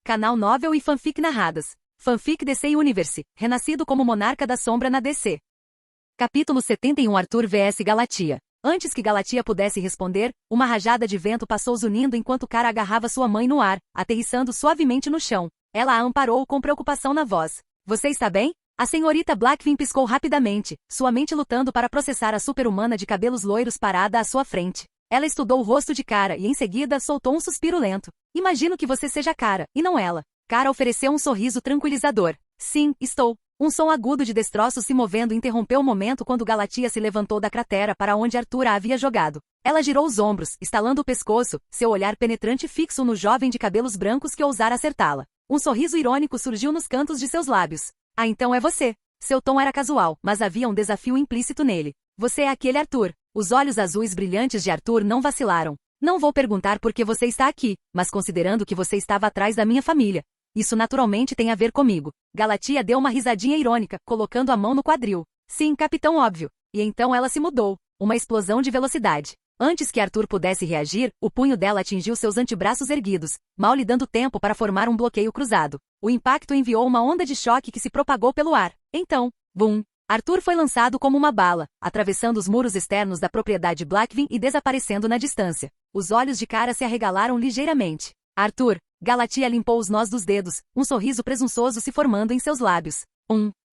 Canal Novel e Fanfic narradas. Fanfic DC Universe, renascido como monarca da sombra na DC. Capítulo 71 Arthur vs Galatia. Antes que Galatia pudesse responder, uma rajada de vento passou zunindo enquanto Cara agarrava sua mãe no ar, aterrissando suavemente no chão. Ela a amparou com preocupação na voz. Você está bem? A senhorita Blackvin piscou rapidamente, sua mente lutando para processar a super-humana de cabelos loiros parada à sua frente. Ela estudou o rosto de Cara e em seguida soltou um suspiro lento. Imagino que você seja Cara, e não ela. Cara ofereceu um sorriso tranquilizador. Sim, estou. Um som agudo de destroços se movendo interrompeu o momento quando Galatia se levantou da cratera para onde Arthur a havia jogado. Ela girou os ombros, estalando o pescoço, seu olhar penetrante fixo no jovem de cabelos brancos que ousara acertá-la. Um sorriso irônico surgiu nos cantos de seus lábios. Ah, então é você. Seu tom era casual, mas havia um desafio implícito nele. Você é aquele Arthur. Os olhos azuis brilhantes de Arthur não vacilaram. Não vou perguntar por que você está aqui, mas considerando que você estava atrás da minha família. Isso naturalmente tem a ver comigo. Galatia deu uma risadinha irônica, colocando a mão no quadril. Sim, capitão óbvio. E então ela se mudou. Uma explosão de velocidade. Antes que Arthur pudesse reagir, o punho dela atingiu seus antebraços erguidos, mal lhe dando tempo para formar um bloqueio cruzado. O impacto enviou uma onda de choque que se propagou pelo ar. Então, bum! Arthur foi lançado como uma bala, atravessando os muros externos da propriedade Blackvin e desaparecendo na distância. Os olhos de Cara se arregalaram ligeiramente. Arthur! Galatia limpou os nós dos dedos, um sorriso presunçoso se formando em seus lábios.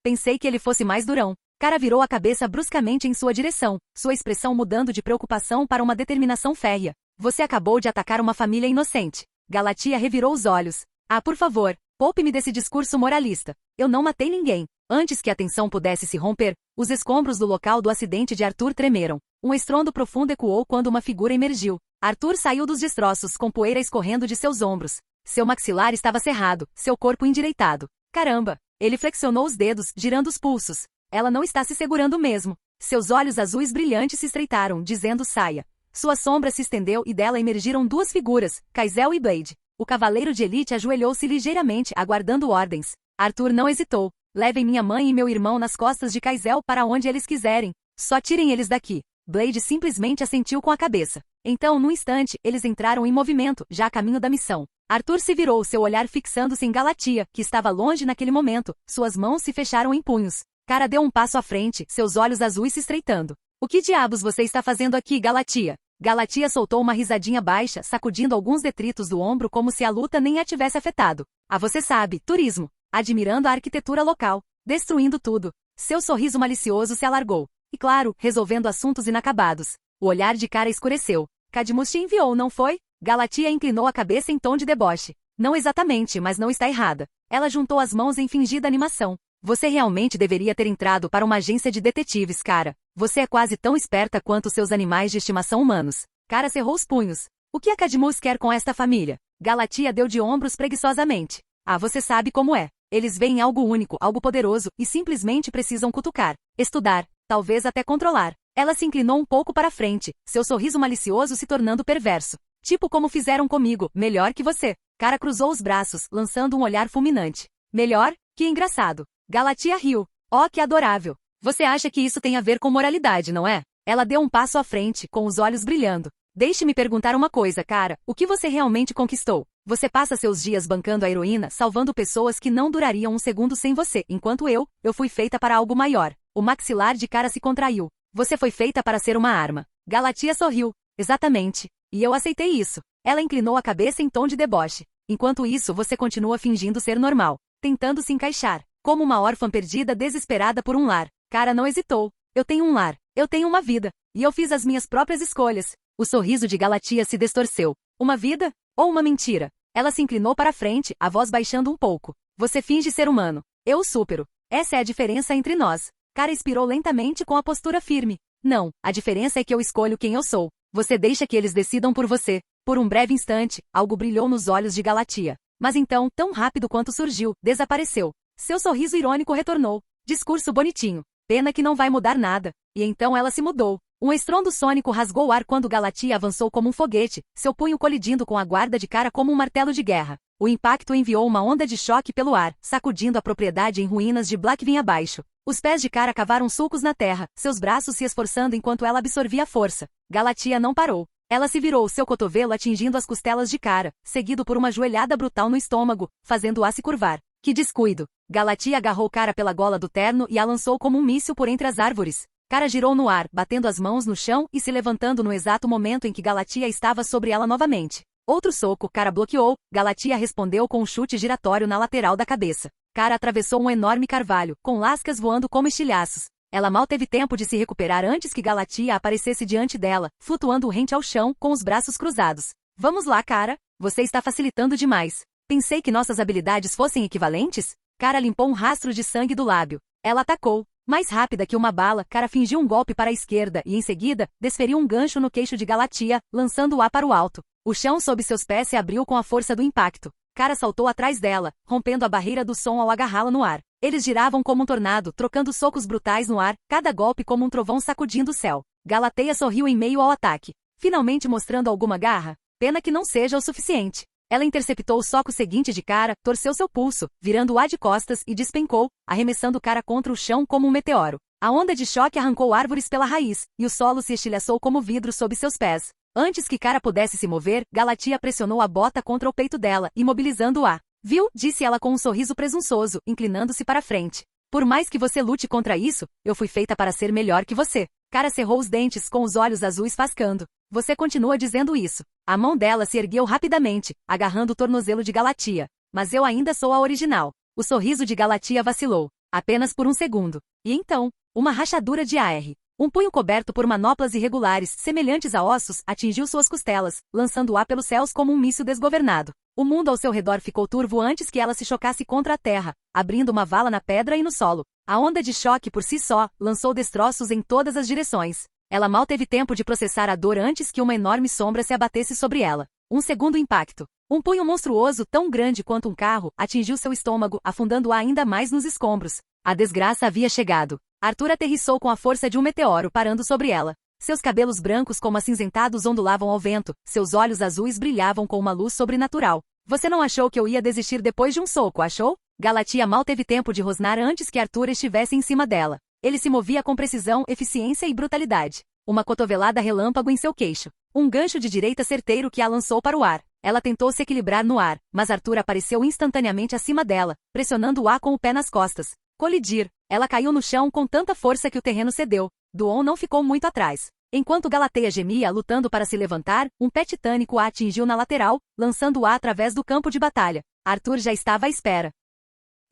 Pensei que ele fosse mais durão. Cara virou a cabeça bruscamente em sua direção, sua expressão mudando de preocupação para uma determinação férrea. Você acabou de atacar uma família inocente. Galatia revirou os olhos. Ah, por favor, poupe-me desse discurso moralista. Eu não matei ninguém. Antes que a tensão pudesse se romper, os escombros do local do acidente de Arthur tremeram. Um estrondo profundo ecoou quando uma figura emergiu. Arthur saiu dos destroços com poeira escorrendo de seus ombros. Seu maxilar estava cerrado, seu corpo endireitado. Caramba! Ele flexionou os dedos, girando os pulsos. Ela não está se segurando mesmo. Seus olhos azuis brilhantes se estreitaram, dizendo saia. Sua sombra se estendeu e dela emergiram duas figuras, Kaisel e Blade. O cavaleiro de elite ajoelhou-se ligeiramente, aguardando ordens. Arthur não hesitou. Levem minha mãe e meu irmão nas costas de Kaisel para onde eles quiserem. Só tirem eles daqui. Blade simplesmente assentiu com a cabeça. Então, num instante, eles entraram em movimento, já a caminho da missão. Arthur se virou, seu olhar fixando-se em Galatia, que estava longe naquele momento. Suas mãos se fecharam em punhos. Cara deu um passo à frente, seus olhos azuis se estreitando. O que diabos você está fazendo aqui, Galatia? Galatia soltou uma risadinha baixa, sacudindo alguns detritos do ombro como se a luta nem a tivesse afetado. Ah, você sabe, turismo. Admirando a arquitetura local. Destruindo tudo. Seu sorriso malicioso se alargou. E claro, resolvendo assuntos inacabados. O olhar de Cara escureceu. Cadmus te enviou, não foi? Galatia inclinou a cabeça em tom de deboche. Não exatamente, mas não está errada. Ela juntou as mãos em fingida animação. Você realmente deveria ter entrado para uma agência de detetives, Cara. Você é quase tão esperta quanto seus animais de estimação humanos. Cara cerrou os punhos. O que a Cadmus quer com esta família? Galatia deu de ombros preguiçosamente. Ah, você sabe como é. Eles veem algo único, algo poderoso, e simplesmente precisam cutucar, estudar, talvez até controlar. Ela se inclinou um pouco para frente, seu sorriso malicioso se tornando perverso. Tipo como fizeram comigo, melhor que você. Cara cruzou os braços, lançando um olhar fulminante. Melhor? Que engraçado. Galatia riu. Oh, que adorável. Você acha que isso tem a ver com moralidade, não é? Ela deu um passo à frente, com os olhos brilhando. Deixe-me perguntar uma coisa, Cara. O que você realmente conquistou? Você passa seus dias bancando a heroína, salvando pessoas que não durariam um segundo sem você, enquanto eu fui feita para algo maior. O maxilar de Cara se contraiu. Você foi feita para ser uma arma. Galatia sorriu. Exatamente. E eu aceitei isso. Ela inclinou a cabeça em tom de deboche. Enquanto isso, você continua fingindo ser normal, tentando se encaixar, como uma órfã perdida desesperada por um lar. Cara não hesitou. Eu tenho um lar. Eu tenho uma vida. E eu fiz as minhas próprias escolhas. O sorriso de Galatia se distorceu. Uma vida? Ou uma mentira? Ela se inclinou para frente, a voz baixando um pouco. Você finge ser humano. Eu o supero. Essa é a diferença entre nós. Cara expirou lentamente com a postura firme. Não, a diferença é que eu escolho quem eu sou. Você deixa que eles decidam por você. Por um breve instante, algo brilhou nos olhos de Galatia. Mas então, tão rápido quanto surgiu, desapareceu. Seu sorriso irônico retornou. Discurso bonitinho. Pena que não vai mudar nada. E então ela se mudou. Um estrondo sônico rasgou o ar quando Galatia avançou como um foguete, seu punho colidindo com a guarda de Cara como um martelo de guerra. O impacto enviou uma onda de choque pelo ar, sacudindo a propriedade em ruínas de Blackvin abaixo. Os pés de Cara cavaram sulcos na terra, seus braços se esforçando enquanto ela absorvia a força. Galatia não parou. Ela se virou, seu cotovelo atingindo as costelas de Cara, seguido por uma joelhada brutal no estômago, fazendo-a se curvar. Que descuido! Galatia agarrou Cara pela gola do terno e a lançou como um míssil por entre as árvores. Cara girou no ar, batendo as mãos no chão e se levantando no exato momento em que Galatia estava sobre ela novamente. Outro soco, Cara bloqueou, Galatia respondeu com um chute giratório na lateral da cabeça. Cara atravessou um enorme carvalho, com lascas voando como estilhaços. Ela mal teve tempo de se recuperar antes que Galatia aparecesse diante dela, flutuando rente ao chão, com os braços cruzados. Vamos lá, Cara, você está facilitando demais. Pensei que nossas habilidades fossem equivalentes? Cara limpou um rastro de sangue do lábio. Ela atacou. Mais rápida que uma bala, Cara fingiu um golpe para a esquerda e, em seguida, desferiu um gancho no queixo de Galatia, lançando-a para o alto. O chão sob seus pés se abriu com a força do impacto. Cara saltou atrás dela, rompendo a barreira do som ao agarrá-la no ar. Eles giravam como um tornado, trocando socos brutais no ar, cada golpe como um trovão sacudindo o céu. Galateia sorriu em meio ao ataque, finalmente mostrando alguma garra. Pena que não seja o suficiente. Ela interceptou o soco seguinte de Cara, torceu seu pulso, virando-o de costas e despencou, arremessando Cara contra o chão como um meteoro. A onda de choque arrancou árvores pela raiz, e o solo se estilhaçou como vidro sob seus pés. Antes que Cara pudesse se mover, Galatia pressionou a bota contra o peito dela, imobilizando-a. Viu? Disse ela com um sorriso presunçoso, inclinando-se para frente. Por mais que você lute contra isso, eu fui feita para ser melhor que você. Cara cerrou os dentes, com os olhos azuis fascando. Você continua dizendo isso. A mão dela se ergueu rapidamente, agarrando o tornozelo de Galatia. Mas eu ainda sou a original. O sorriso de Galatia vacilou. Apenas por um segundo. E então, uma rachadura de ar. Um punho coberto por manoplas irregulares, semelhantes a ossos, atingiu suas costelas, lançando-a pelos céus como um míssil desgovernado. O mundo ao seu redor ficou turvo antes que ela se chocasse contra a terra, abrindo uma vala na pedra e no solo. A onda de choque por si só lançou destroços em todas as direções. Ela mal teve tempo de processar a dor antes que uma enorme sombra se abatesse sobre ela. Um segundo impacto. Um punho monstruoso, tão grande quanto um carro, atingiu seu estômago, afundando-a ainda mais nos escombros. A desgraça havia chegado. Arthur aterrissou com a força de um meteoro, parando sobre ela. Seus cabelos brancos como acinzentados ondulavam ao vento, seus olhos azuis brilhavam com uma luz sobrenatural. Você não achou que eu ia desistir depois de um soco, achou? Galatia mal teve tempo de rosnar antes que Arthur estivesse em cima dela. Ele se movia com precisão, eficiência e brutalidade. Uma cotovelada relâmpago em seu queixo. Um gancho de direita certeiro que a lançou para o ar. Ela tentou se equilibrar no ar, mas Arthur apareceu instantaneamente acima dela, pressionando-a com o pé nas costas. Colidir. Ela caiu no chão com tanta força que o terreno cedeu. Duon não ficou muito atrás. Enquanto Galateia gemia lutando para se levantar, um pé titânico a atingiu na lateral, lançando-a através do campo de batalha. Arthur já estava à espera.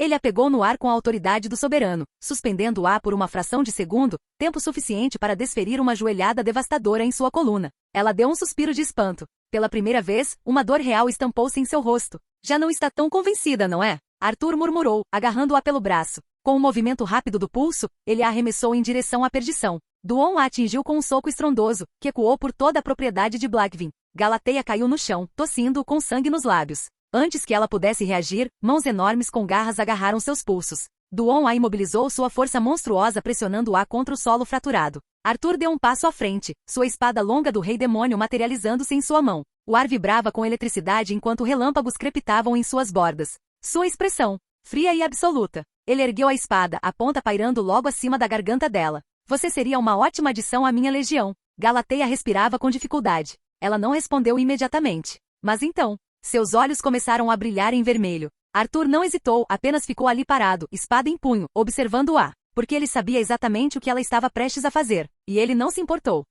Ele a pegou no ar com a autoridade do soberano, suspendendo-a por uma fração de segundo, tempo suficiente para desferir uma joelhada devastadora em sua coluna. Ela deu um suspiro de espanto. Pela primeira vez, uma dor real estampou-se em seu rosto. Já não está tão convencida, não é? Arthur murmurou, agarrando-a pelo braço. Com um movimento rápido do pulso, ele a arremessou em direção à perdição. Duon a atingiu com um soco estrondoso, que ecoou por toda a propriedade de Blackvin. Galateia caiu no chão, tossindo com sangue nos lábios. Antes que ela pudesse reagir, mãos enormes com garras agarraram seus pulsos. Duon a imobilizou, sua força monstruosa pressionando-a contra o solo fraturado. Arthur deu um passo à frente, sua espada longa do rei demônio materializando-se em sua mão. O ar vibrava com eletricidade enquanto relâmpagos crepitavam em suas bordas. Sua expressão, fria e absoluta. Ele ergueu a espada, a ponta pairando logo acima da garganta dela. Você seria uma ótima adição à minha legião. Galateia respirava com dificuldade. Ela não respondeu imediatamente. Mas então, seus olhos começaram a brilhar em vermelho. Arthur não hesitou, apenas ficou ali parado, espada em punho, observando-a, porque ele sabia exatamente o que ela estava prestes a fazer, e ele não se importou.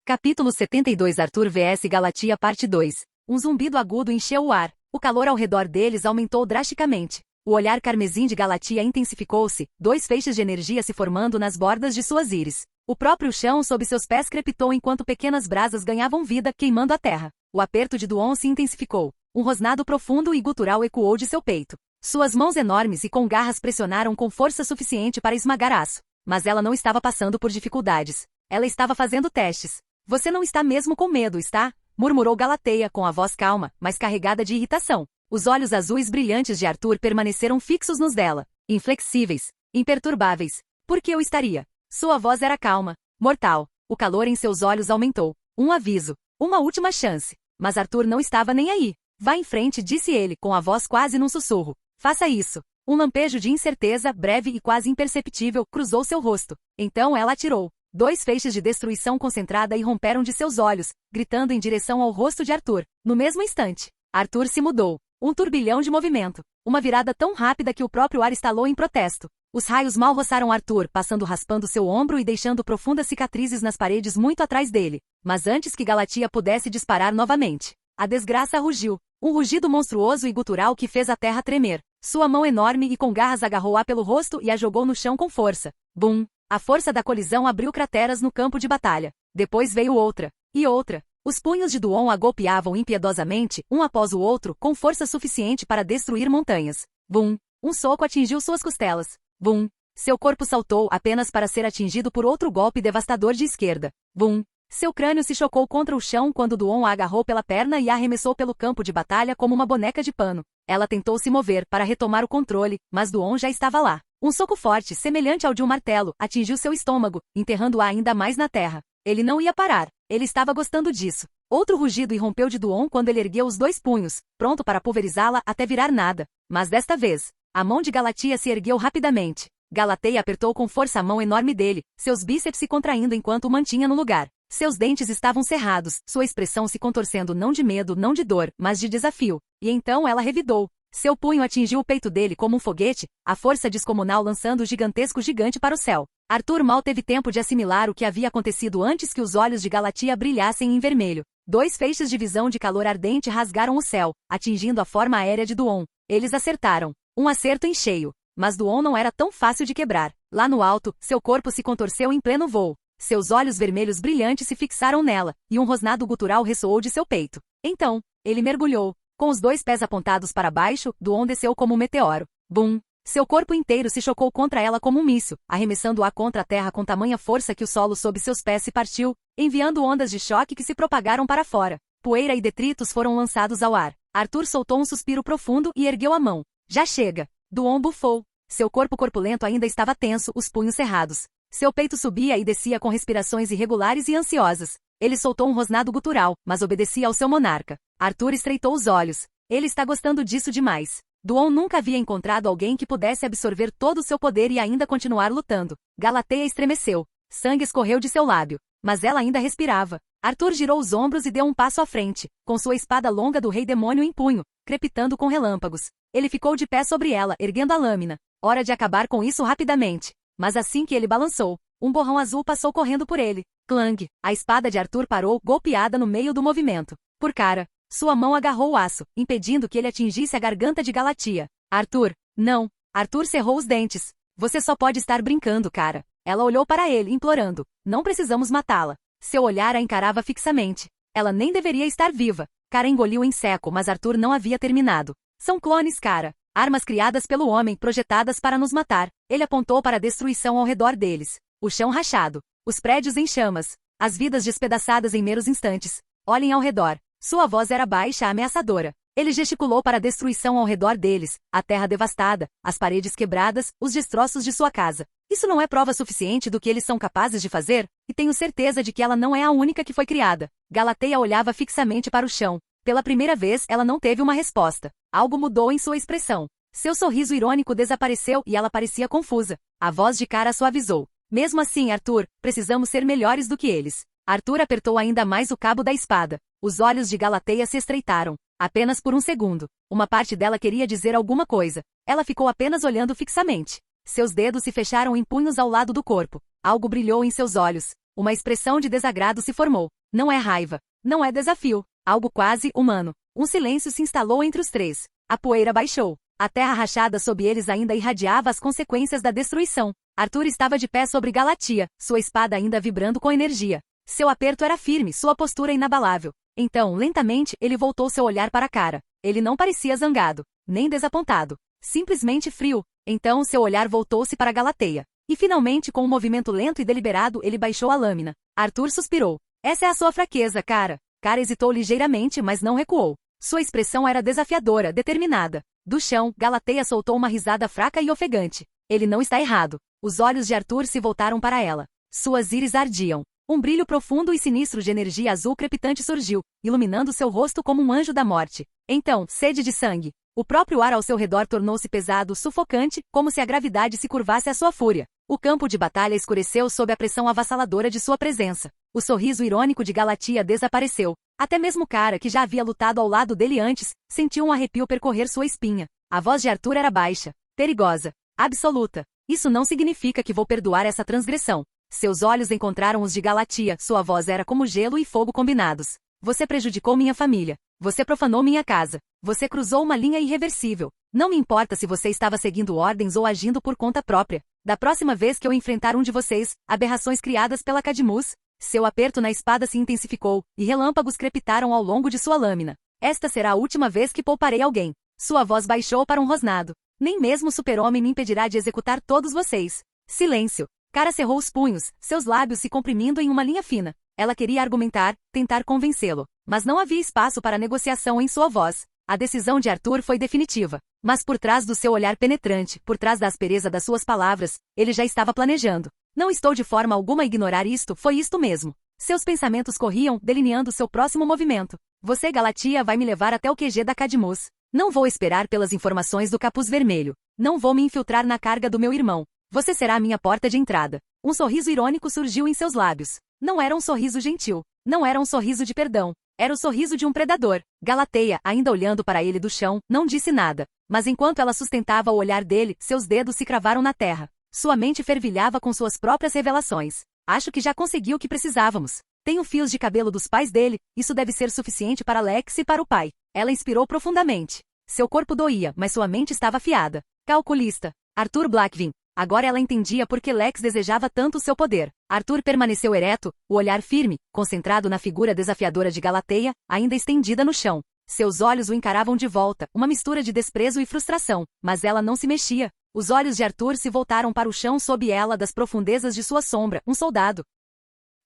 Capítulo 72 Arthur vs Galatia Parte 2. Um zumbido agudo encheu o ar. O calor ao redor deles aumentou drasticamente. O olhar carmesim de Galatia intensificou-se, dois feixes de energia se formando nas bordas de suas íris. O próprio chão sob seus pés crepitou enquanto pequenas brasas ganhavam vida, queimando a terra. O aperto de Duon se intensificou. Um rosnado profundo e gutural ecoou de seu peito. Suas mãos enormes e com garras pressionaram com força suficiente para esmagar aço. Mas ela não estava passando por dificuldades. Ela estava fazendo testes. Você não está mesmo com medo, está? Murmurou Galateia com a voz calma, mas carregada de irritação. Os olhos azuis brilhantes de Arthur permaneceram fixos nos dela, inflexíveis, imperturbáveis. Por que eu estaria? Sua voz era calma, mortal. O calor em seus olhos aumentou. Um aviso. Uma última chance. Mas Arthur não estava nem aí. Vá em frente, disse ele, com a voz quase num sussurro. Faça isso. Um lampejo de incerteza, breve e quase imperceptível, cruzou seu rosto. Então ela atirou. 2 feixes de destruição concentrada irromperam de seus olhos, gritando em direção ao rosto de Arthur. No mesmo instante, Arthur se mudou. Um turbilhão de movimento. Uma virada tão rápida que o próprio ar estalou em protesto. Os raios mal roçaram Arthur, passando raspando seu ombro e deixando profundas cicatrizes nas paredes muito atrás dele. Mas antes que Galatia pudesse disparar novamente, a desgraça rugiu. Um rugido monstruoso e gutural que fez a terra tremer. Sua mão enorme e com garras agarrou-a pelo rosto e a jogou no chão com força. Bum! A força da colisão abriu crateras no campo de batalha. Depois veio outra. E outra. Os punhos de Duon a golpeavam impiedosamente, um após o outro, com força suficiente para destruir montanhas. Bum! Um soco atingiu suas costelas. Bum! Seu corpo saltou apenas para ser atingido por outro golpe devastador de esquerda. Bum! Seu crânio se chocou contra o chão quando Duon a agarrou pela perna e a arremessou pelo campo de batalha como uma boneca de pano. Ela tentou se mover para retomar o controle, mas Duon já estava lá. Um soco forte, semelhante ao de um martelo, atingiu seu estômago, enterrando-a ainda mais na terra. Ele não ia parar. Ele estava gostando disso. Outro rugido irrompeu de Duon quando ele ergueu os 2 punhos, pronto para pulverizá-la até virar nada. Mas desta vez, a mão de Galatia se ergueu rapidamente. Galateia apertou com força a mão enorme dele, seus bíceps se contraindo enquanto o mantinha no lugar. Seus dentes estavam cerrados, sua expressão se contorcendo não de medo, não de dor, mas de desafio. E então ela revidou. Seu punho atingiu o peito dele como um foguete, a força descomunal lançando o gigantesco gigante para o céu. Arthur mal teve tempo de assimilar o que havia acontecido antes que os olhos de Galatia brilhassem em vermelho. 2 feixes de visão de calor ardente rasgaram o céu, atingindo a forma aérea de Duon. Eles acertaram. Um acerto em cheio. Mas Duon não era tão fácil de quebrar. Lá no alto, seu corpo se contorceu em pleno voo. Seus olhos vermelhos brilhantes se fixaram nela, e um rosnado gutural ressoou de seu peito. Então, ele mergulhou. Com os 2 pés apontados para baixo, Duon desceu como um meteoro. Bum! Seu corpo inteiro se chocou contra ela como um míssil, arremessando-a contra a terra com tamanha força que o solo sob seus pés se partiu, enviando ondas de choque que se propagaram para fora. Poeira e detritos foram lançados ao ar. Arthur soltou um suspiro profundo e ergueu a mão. Já chega! Duon bufou. Seu corpo corpulento ainda estava tenso, os punhos cerrados. Seu peito subia e descia com respirações irregulares e ansiosas. Ele soltou um rosnado gutural, mas obedecia ao seu monarca. Arthur estreitou os olhos. Ele está gostando disso demais. Duon nunca havia encontrado alguém que pudesse absorver todo o seu poder e ainda continuar lutando. Galateia estremeceu. Sangue escorreu de seu lábio. Mas ela ainda respirava. Arthur girou os ombros e deu um passo à frente, com sua espada longa do rei demônio em punho, crepitando com relâmpagos. Ele ficou de pé sobre ela, erguendo a lâmina. Hora de acabar com isso rapidamente. Mas assim que ele balançou, um borrão azul passou correndo por ele. Clang! A espada de Arthur parou, golpeada no meio do movimento. Por cara, sua mão agarrou o aço, impedindo que ele atingisse a garganta de Galatia. Arthur, não! Arthur cerrou os dentes. Você só pode estar brincando, cara. Ela olhou para ele, implorando. Não precisamos matá-la. Seu olhar a encarava fixamente. Ela nem deveria estar viva. Cara engoliu em seco, mas Arthur não havia terminado. São clones, cara. Armas criadas pelo homem, projetadas para nos matar. Ele apontou para a destruição ao redor deles. O chão rachado. Os prédios em chamas. As vidas despedaçadas em meros instantes. Olhem ao redor. Sua voz era baixa, ameaçadora. Ele gesticulou para a destruição ao redor deles, a terra devastada, as paredes quebradas, os destroços de sua casa. Isso não é prova suficiente do que eles são capazes de fazer? E tenho certeza de que ela não é a única que foi criada. Galateia olhava fixamente para o chão. Pela primeira vez, ela não teve uma resposta. Algo mudou em sua expressão. Seu sorriso irônico desapareceu e ela parecia confusa. A voz de cara suavizou. Mesmo assim, Arthur, precisamos ser melhores do que eles. Arthur apertou ainda mais o cabo da espada. Os olhos de Galateia se estreitaram. Apenas por um segundo. Uma parte dela queria dizer alguma coisa. Ela ficou apenas olhando fixamente. Seus dedos se fecharam em punhos ao lado do corpo. Algo brilhou em seus olhos. Uma expressão de desagrado se formou. Não é raiva. Não é desafio. Algo quase humano. Um silêncio se instalou entre os 3. A poeira baixou. A terra rachada sob eles ainda irradiava as consequências da destruição. Arthur estava de pé sobre Galatia, sua espada ainda vibrando com energia. Seu aperto era firme, sua postura inabalável. Então, lentamente, ele voltou seu olhar para a cara. Ele não parecia zangado, nem desapontado. Simplesmente frio. Então seu olhar voltou-se para Galateia. E finalmente, com um movimento lento e deliberado, ele baixou a lâmina. Arthur suspirou. Essa é a sua fraqueza, cara. Cara hesitou ligeiramente, mas não recuou. Sua expressão era desafiadora, determinada. Do chão, Galateia soltou uma risada fraca e ofegante. Ele não está errado. Os olhos de Arthur se voltaram para ela. Suas íris ardiam. Um brilho profundo e sinistro de energia azul crepitante surgiu, iluminando seu rosto como um anjo da morte. Então, sede de sangue. O próprio ar ao seu redor tornou-se pesado, sufocante, como se a gravidade se curvasse à sua fúria. O campo de batalha escureceu sob a pressão avassaladora de sua presença. O sorriso irônico de Galatia desapareceu. Até mesmo Cara, que já havia lutado ao lado dele antes, sentiu um arrepio percorrer sua espinha. A voz de Arthur era baixa, perigosa, absoluta. Isso não significa que vou perdoar essa transgressão. Seus olhos encontraram os de Galatia, sua voz era como gelo e fogo combinados. Você prejudicou minha família. Você profanou minha casa. Você cruzou uma linha irreversível. Não me importa se você estava seguindo ordens ou agindo por conta própria. Da próxima vez que eu enfrentar um de vocês, aberrações criadas pela Cadmus, seu aperto na espada se intensificou, e relâmpagos crepitaram ao longo de sua lâmina. Esta será a última vez que pouparei alguém. Sua voz baixou para um rosnado. Nem mesmo o super-homem me impedirá de executar todos vocês. Silêncio. Cara cerrou os punhos, seus lábios se comprimindo em uma linha fina. Ela queria argumentar, tentar convencê-lo. Mas não havia espaço para negociação em sua voz. A decisão de Arthur foi definitiva. Mas por trás do seu olhar penetrante, por trás da aspereza das suas palavras, ele já estava planejando. Não estou de forma alguma a ignorar isto, foi isto mesmo. Seus pensamentos corriam, delineando seu próximo movimento. Você, Galatia, vai me levar até o QG da Cadmus. Não vou esperar pelas informações do Capuz Vermelho. Não vou me infiltrar na carga do meu irmão. Você será a minha porta de entrada. Um sorriso irônico surgiu em seus lábios. Não era um sorriso gentil. Não era um sorriso de perdão. Era o sorriso de um predador. Galateia, ainda olhando para ele do chão, não disse nada. Mas enquanto ela sustentava o olhar dele, seus dedos se cravaram na terra. Sua mente fervilhava com suas próprias revelações. Acho que já consegui o que precisávamos. Tenho fios de cabelo dos pais dele, isso deve ser suficiente para Lex e para o pai. Ela inspirou profundamente. Seu corpo doía, mas sua mente estava afiada. Calculista. Arthur Blackvin. Agora ela entendia por que Lex desejava tanto seu poder. Arthur permaneceu ereto, o olhar firme, concentrado na figura desafiadora de Galateia, ainda estendida no chão. Seus olhos o encaravam de volta, uma mistura de desprezo e frustração, mas ela não se mexia. Os olhos de Arthur se voltaram para o chão sob ela das profundezas de sua sombra, um soldado.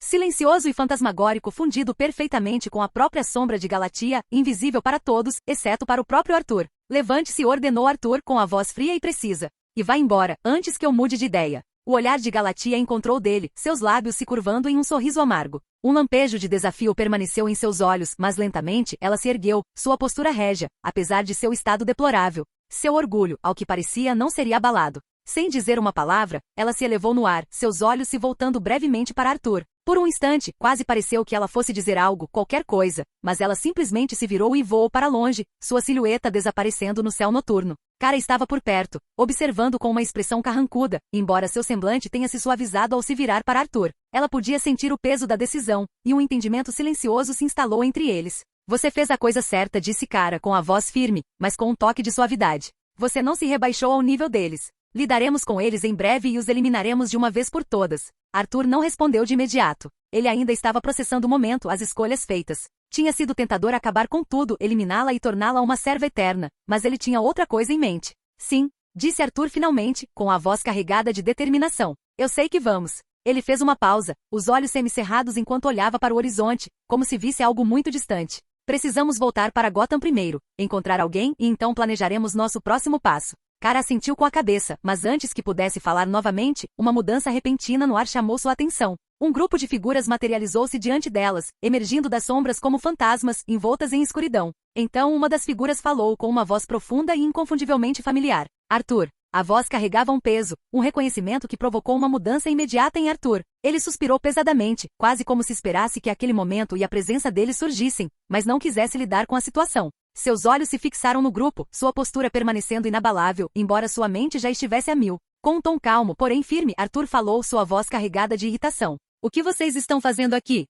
Silencioso e fantasmagórico fundido perfeitamente com a própria sombra de Galatia, invisível para todos, exceto para o próprio Arthur. Levante-se, ordenou Arthur com a voz fria e precisa. E vá embora, antes que eu mude de ideia. O olhar de Galatia encontrou dele, seus lábios se curvando em um sorriso amargo. Um lampejo de desafio permaneceu em seus olhos, mas lentamente ela se ergueu, sua postura régia, apesar de seu estado deplorável. Seu orgulho, ao que parecia, não seria abalado. Sem dizer uma palavra, ela se elevou no ar, seus olhos se voltando brevemente para Arthur. Por um instante, quase pareceu que ela fosse dizer algo, qualquer coisa, mas ela simplesmente se virou e voou para longe, sua silhueta desaparecendo no céu noturno. Cara estava por perto, observando com uma expressão carrancuda, embora seu semblante tenha se suavizado ao se virar para Arthur. Ela podia sentir o peso da decisão, e um entendimento silencioso se instalou entre eles. Você fez a coisa certa, disse Cara com a voz firme, mas com um toque de suavidade. Você não se rebaixou ao nível deles. Lidaremos com eles em breve e os eliminaremos de uma vez por todas. Arthur não respondeu de imediato. Ele ainda estava processando o momento, as escolhas feitas. Tinha sido tentador acabar com tudo, eliminá-la e torná-la uma serva eterna, mas ele tinha outra coisa em mente. Sim, disse Arthur finalmente, com a voz carregada de determinação. Eu sei que vamos. Ele fez uma pausa, os olhos semicerrados enquanto olhava para o horizonte, como se visse algo muito distante. Precisamos voltar para Gotham primeiro, encontrar alguém e então planejaremos nosso próximo passo. Cara assentiu com a cabeça, mas antes que pudesse falar novamente, uma mudança repentina no ar chamou sua atenção. Um grupo de figuras materializou-se diante delas, emergindo das sombras como fantasmas, envoltas em escuridão. Então uma das figuras falou com uma voz profunda e inconfundivelmente familiar. Arthur. A voz carregava um peso, um reconhecimento que provocou uma mudança imediata em Arthur. Ele suspirou pesadamente, quase como se esperasse que aquele momento e a presença dele surgissem, mas não quisesse lidar com a situação. Seus olhos se fixaram no grupo, sua postura permanecendo inabalável, embora sua mente já estivesse a mil. Com um tom calmo, porém firme, Arthur falou, sua voz carregada de irritação. O que vocês estão fazendo aqui?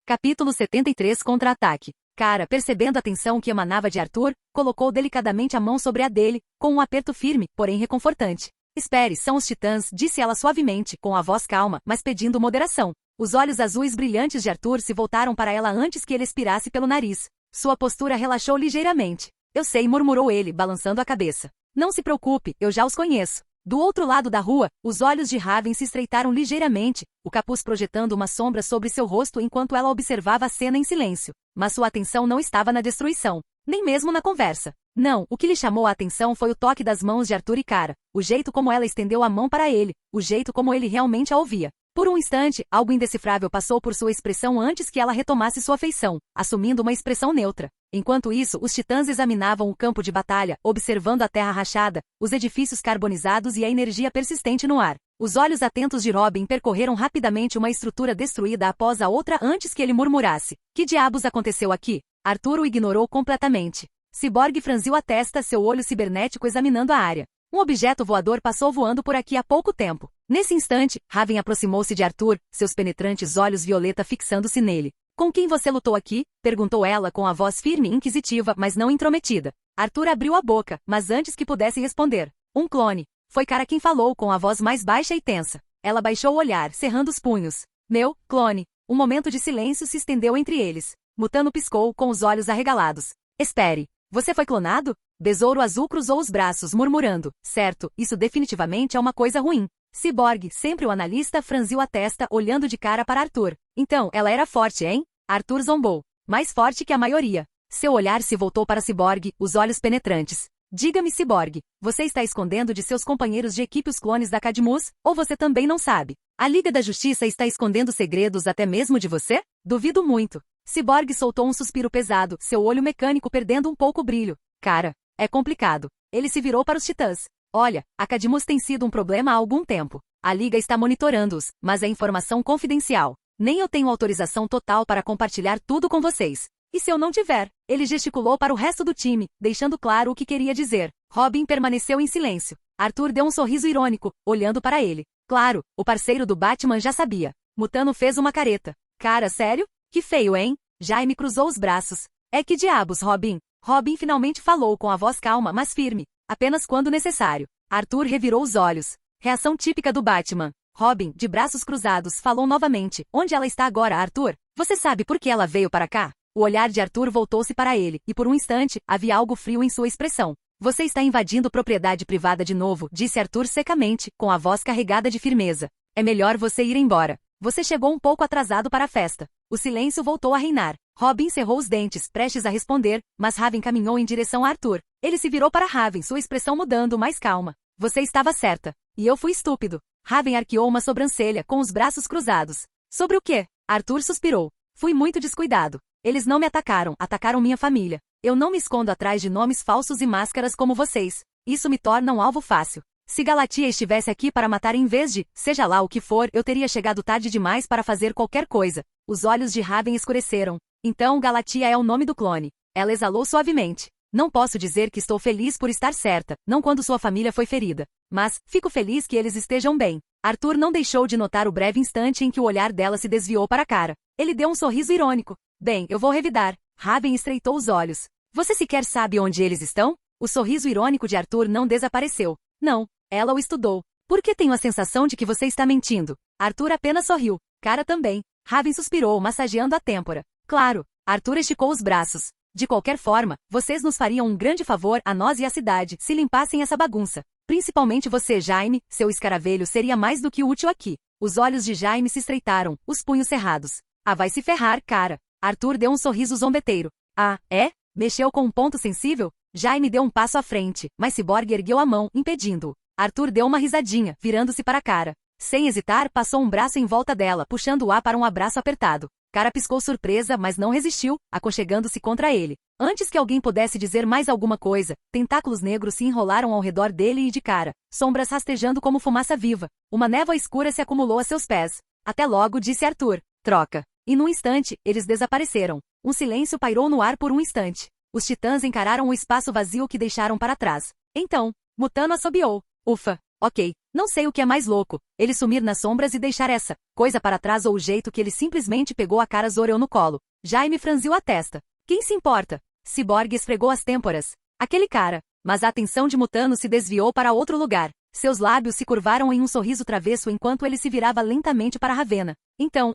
Capítulo 73 Contra-ataque. Cara, percebendo a tensão que emanava de Arthur, colocou delicadamente a mão sobre a dele, com um aperto firme, porém reconfortante. Espere, são os titãs, disse ela suavemente, com a voz calma, mas pedindo moderação. Os olhos azuis brilhantes de Arthur se voltaram para ela antes que ele expirasse pelo nariz. Sua postura relaxou ligeiramente. Eu sei, murmurou ele, balançando a cabeça. Não se preocupe, eu já os conheço. Do outro lado da rua, os olhos de Raven se estreitaram ligeiramente, o capuz projetando uma sombra sobre seu rosto enquanto ela observava a cena em silêncio. Mas sua atenção não estava na destruição, nem mesmo na conversa. Não, o que lhe chamou a atenção foi o toque das mãos de Arthur e Cara, o jeito como ela estendeu a mão para ele, o jeito como ele realmente a ouvia. Por um instante, algo indecifrável passou por sua expressão antes que ela retomasse sua feição, assumindo uma expressão neutra. Enquanto isso, os titãs examinavam o campo de batalha, observando a terra rachada, os edifícios carbonizados e a energia persistente no ar. Os olhos atentos de Robin percorreram rapidamente uma estrutura destruída após a outra antes que ele murmurasse. Que diabos aconteceu aqui? Arthur o ignorou completamente. Cyborg franziu a testa, seu olho cibernético examinando a área. Um objeto voador passou voando por aqui há pouco tempo. Nesse instante, Raven aproximou-se de Arthur, seus penetrantes olhos violeta fixando-se nele. Com quem você lutou aqui? Perguntou ela com a voz firme e inquisitiva, mas não intrometida. Arthur abriu a boca, mas antes que pudesse responder. Um clone. Foi Cara quem falou com a voz mais baixa e tensa. Ela baixou o olhar, cerrando os punhos. Meu, clone. Um momento de silêncio se estendeu entre eles. Mutano piscou, com os olhos arregalados. Espere. Você foi clonado? Besouro Azul cruzou os braços, murmurando. Certo, isso definitivamente é uma coisa ruim. Cyborg, sempre o analista, franziu a testa, olhando de cara para Arthur. Então, ela era forte, hein? Arthur zombou. Mais forte que a maioria. Seu olhar se voltou para Cyborg, os olhos penetrantes. Diga-me, Cyborg, você está escondendo de seus companheiros de equipe os clones da Cadmus, ou você também não sabe? A Liga da Justiça está escondendo segredos até mesmo de você? Duvido muito. Cyborg soltou um suspiro pesado, seu olho mecânico perdendo um pouco o brilho. Cara, é complicado. Ele se virou para os titãs. Olha, a Cadmus tem sido um problema há algum tempo. A Liga está monitorando-os, mas é informação confidencial. Nem eu tenho autorização total para compartilhar tudo com vocês. E se eu não tiver? Ele gesticulou para o resto do time, deixando claro o que queria dizer. Robin permaneceu em silêncio. Arthur deu um sorriso irônico, olhando para ele. Claro, o parceiro do Batman já sabia. Mutano fez uma careta. Cara, sério? Que feio, hein? Jaime cruzou os braços. É que diabos, Robin? Robin finalmente falou com a voz calma, mas firme. Apenas quando necessário. Arthur revirou os olhos. Reação típica do Batman. Robin, de braços cruzados, falou novamente. Onde ela está agora, Arthur? Você sabe por que ela veio para cá? O olhar de Arthur voltou-se para ele, e por um instante, havia algo frio em sua expressão. Você está invadindo propriedade privada de novo, disse Arthur secamente, com a voz carregada de firmeza. É melhor você ir embora. Você chegou um pouco atrasado para a festa. O silêncio voltou a reinar. Robin cerrou os dentes, prestes a responder, mas Raven caminhou em direção a Arthur. Ele se virou para Raven, sua expressão mudando, mais calma. Você estava certa. E eu fui estúpido. Raven arqueou uma sobrancelha, com os braços cruzados. Sobre o quê? Arthur suspirou. Fui muito descuidado. Eles não me atacaram, atacaram minha família. Eu não me escondo atrás de nomes falsos e máscaras como vocês. Isso me torna um alvo fácil. Se Galatia estivesse aqui para matar em vez de, seja lá o que for, eu teria chegado tarde demais para fazer qualquer coisa. Os olhos de Raven escureceram. Então Galatia é o nome do clone. Ela exalou suavemente. Não posso dizer que estou feliz por estar certa, não quando sua família foi ferida. Mas, fico feliz que eles estejam bem. Arthur não deixou de notar o breve instante em que o olhar dela se desviou para a cara. Ele deu um sorriso irônico. Bem, eu vou revidar. Raven estreitou os olhos. Você sequer sabe onde eles estão? O sorriso irônico de Arthur não desapareceu. Não, ela o estudou. Por que tenho a sensação de que você está mentindo? Arthur apenas sorriu. Cara também. Raven suspirou, massageando a têmpora. Claro. Arthur esticou os braços. De qualquer forma, vocês nos fariam um grande favor, a nós e à cidade, se limpassem essa bagunça. Principalmente você, Jaime, seu escaravelho seria mais do que útil aqui. Os olhos de Jaime se estreitaram, os punhos cerrados. Ah, vai se ferrar, cara. Arthur deu um sorriso zombeteiro. Ah, é? Mexeu com um ponto sensível? Jaime deu um passo à frente, mas Cyborg ergueu a mão, impedindo-o. Arthur deu uma risadinha, virando-se para a cara. Sem hesitar, passou um braço em volta dela, puxando-a para um abraço apertado. Cara piscou surpresa, mas não resistiu, aconchegando-se contra ele. Antes que alguém pudesse dizer mais alguma coisa, tentáculos negros se enrolaram ao redor dele e de Cara, sombras rastejando como fumaça viva. Uma névoa escura se acumulou a seus pés. Até logo, disse Arthur. Troca. E num instante, eles desapareceram. Um silêncio pairou no ar por um instante. Os titãs encararam o espaço vazio que deixaram para trás. Então, Mutano assobiou. Ufa. Ok. Não sei o que é mais louco. Ele sumir nas sombras e deixar essa coisa para trás ou o jeito que ele simplesmente pegou a cara Zor-El no colo. Jaime franziu a testa. Quem se importa? Cyborg esfregou as têmporas. Aquele cara. Mas a atenção de Mutano se desviou para outro lugar. Seus lábios se curvaram em um sorriso travesso enquanto ele se virava lentamente para Ravenna. Então,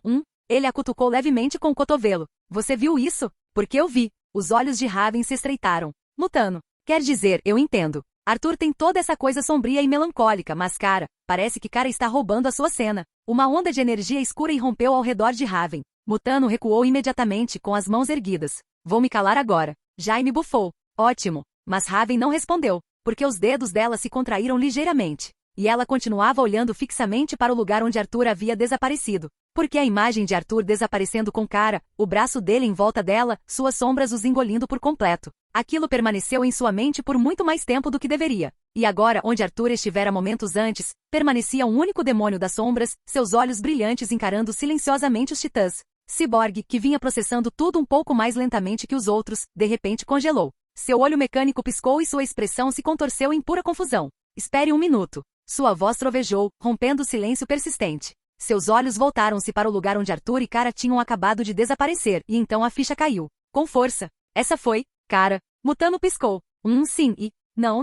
ele a cutucou levemente com o cotovelo. Você viu isso? Porque eu vi. Os olhos de Raven se estreitaram. Mutano. Quer dizer, eu entendo. Arthur tem toda essa coisa sombria e melancólica, mas Cara, parece que Cara está roubando a sua cena. Uma onda de energia escura irrompeu ao redor de Raven. Mutano recuou imediatamente com as mãos erguidas. Vou me calar agora. Jaime bufou. Ótimo. Mas Raven não respondeu, porque os dedos dela se contraíram ligeiramente. e ela continuava olhando fixamente para o lugar onde Arthur havia desaparecido. Porque a imagem de Arthur desaparecendo com Cara, o braço dele em volta dela, suas sombras os engolindo por completo. Aquilo permaneceu em sua mente por muito mais tempo do que deveria. E agora, onde Arthur estivera momentos antes, permanecia um único demônio das sombras, seus olhos brilhantes encarando silenciosamente os titãs. Cyborg, que vinha processando tudo um pouco mais lentamente que os outros, de repente congelou. Seu olho mecânico piscou e sua expressão se contorceu em pura confusão. Espere um minuto. Sua voz trovejou, rompendo o silêncio persistente. Seus olhos voltaram-se para o lugar onde Arthur e Cara tinham acabado de desaparecer, e então a ficha caiu. Com força. Essa foi, Cara. Mutano piscou. Sim, e... Não.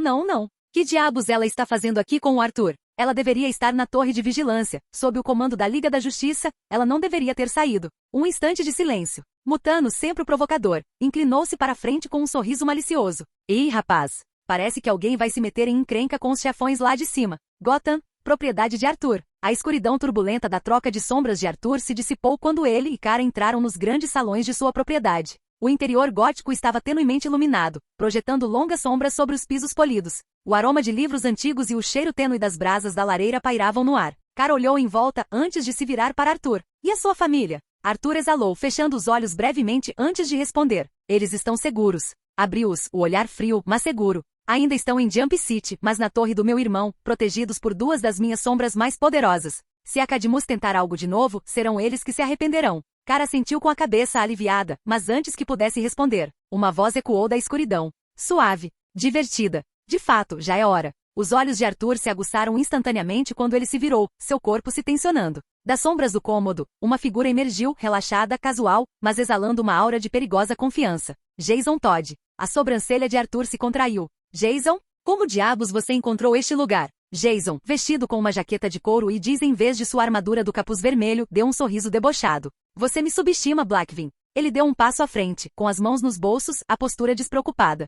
Que diabos ela está fazendo aqui com o Arthur? Ela deveria estar na torre de vigilância, sob o comando da Liga da Justiça, ela não deveria ter saído. Um instante de silêncio. Mutano, sempre o provocador, inclinou-se para a frente com um sorriso malicioso. Ih, rapaz, parece que alguém vai se meter em encrenca com os chefões lá de cima. Gotham, propriedade de Arthur. A escuridão turbulenta da troca de sombras de Arthur se dissipou quando ele e Cara entraram nos grandes salões de sua propriedade. O interior gótico estava tenuemente iluminado, projetando longas sombras sobre os pisos polidos. O aroma de livros antigos e o cheiro tênue das brasas da lareira pairavam no ar. Cara olhou em volta antes de se virar para Arthur. E a sua família? Arthur exalou, fechando os olhos brevemente antes de responder. Eles estão seguros. Abriu-os, o olhar frio, mas seguro. Ainda estão em Jump City, mas na torre do meu irmão, protegidos por duas das minhas sombras mais poderosas. Se a Cadmus tentar algo de novo, serão eles que se arrependerão. Cara sentiu com a cabeça aliviada, mas antes que pudesse responder, uma voz ecoou da escuridão. Suave. Divertida. De fato, já é hora. Os olhos de Arthur se aguçaram instantaneamente quando ele se virou, seu corpo se tensionando. Das sombras do cômodo, uma figura emergiu, relaxada, casual, mas exalando uma aura de perigosa confiança. Jason Todd. A sobrancelha de Arthur se contraiu. Jason? Como diabos você encontrou este lugar? Jason, vestido com uma jaqueta de couro e jeans em vez de sua armadura do capuz vermelho, deu um sorriso debochado. Você me subestima, Blackvin. Ele deu um passo à frente, com as mãos nos bolsos, a postura despreocupada.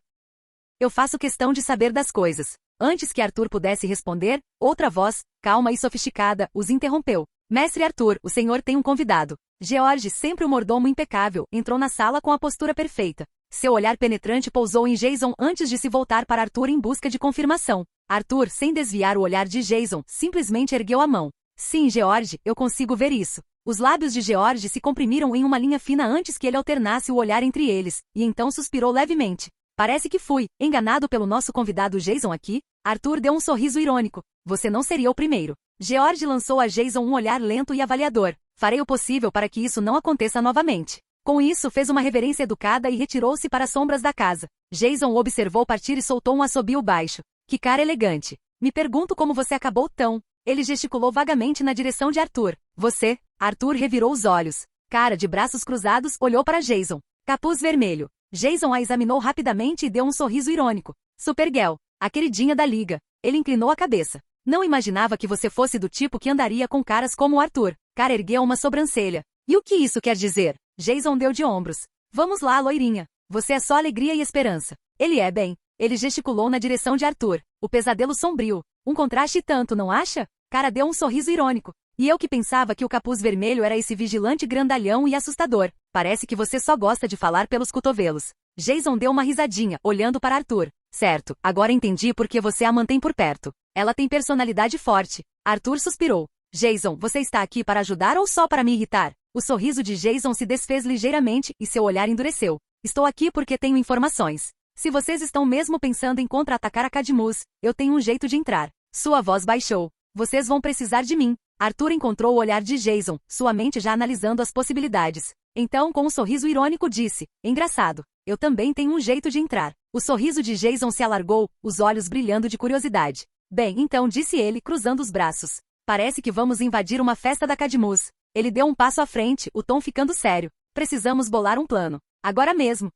Eu faço questão de saber das coisas. Antes que Arthur pudesse responder, outra voz, calma e sofisticada, os interrompeu. Mestre Arthur, o senhor tem um convidado. George, sempre o mordomo impecável, entrou na sala com a postura perfeita. Seu olhar penetrante pousou em Jason antes de se voltar para Arthur em busca de confirmação. Arthur, sem desviar o olhar de Jason, simplesmente ergueu a mão. Sim, George, eu consigo ver isso. Os lábios de George se comprimiram em uma linha fina antes que ele alternasse o olhar entre eles, e então suspirou levemente. Parece que fui enganado pelo nosso convidado Jason aqui. Arthur deu um sorriso irônico. Você não seria o primeiro. George lançou a Jason um olhar lento e avaliador. Farei o possível para que isso não aconteça novamente. Com isso, fez uma reverência educada e retirou-se para as sombras da casa. Jason o observou partir e soltou um assobio baixo. Que cara elegante. Me pergunto como você acabou tão... Ele gesticulou vagamente na direção de Arthur. Você? Arthur revirou os olhos. Cara, de braços cruzados, olhou para Jason. Capuz vermelho. Jason a examinou rapidamente e deu um sorriso irônico. Supergirl. A queridinha da liga. Ele inclinou a cabeça. Não imaginava que você fosse do tipo que andaria com caras como o Arthur. Cara ergueu uma sobrancelha. E o que isso quer dizer? Jason deu de ombros. Vamos lá, loirinha. Você é só alegria e esperança. Ele é bem. Ele gesticulou na direção de Arthur. O pesadelo sombrio. Um contraste tanto, não acha? Cara deu um sorriso irônico. E eu que pensava que o capuz vermelho era esse vigilante grandalhão e assustador. Parece que você só gosta de falar pelos cotovelos. Jason deu uma risadinha, olhando para Arthur. Certo, agora entendi por que você a mantém por perto. Ela tem personalidade forte. Arthur suspirou. Jason, você está aqui para ajudar ou só para me irritar? O sorriso de Jason se desfez ligeiramente e seu olhar endureceu. Estou aqui porque tenho informações. Se vocês estão mesmo pensando em contra-atacar a Cadmus, eu tenho um jeito de entrar. Sua voz baixou. Vocês vão precisar de mim. Arthur encontrou o olhar de Jason, sua mente já analisando as possibilidades. Então, com um sorriso irônico, disse, engraçado, eu também tenho um jeito de entrar. O sorriso de Jason se alargou, os olhos brilhando de curiosidade. Bem, então, disse ele, cruzando os braços. Parece que vamos invadir uma festa da Cadmus. Ele deu um passo à frente, o tom ficando sério. Precisamos bolar um plano. Agora mesmo.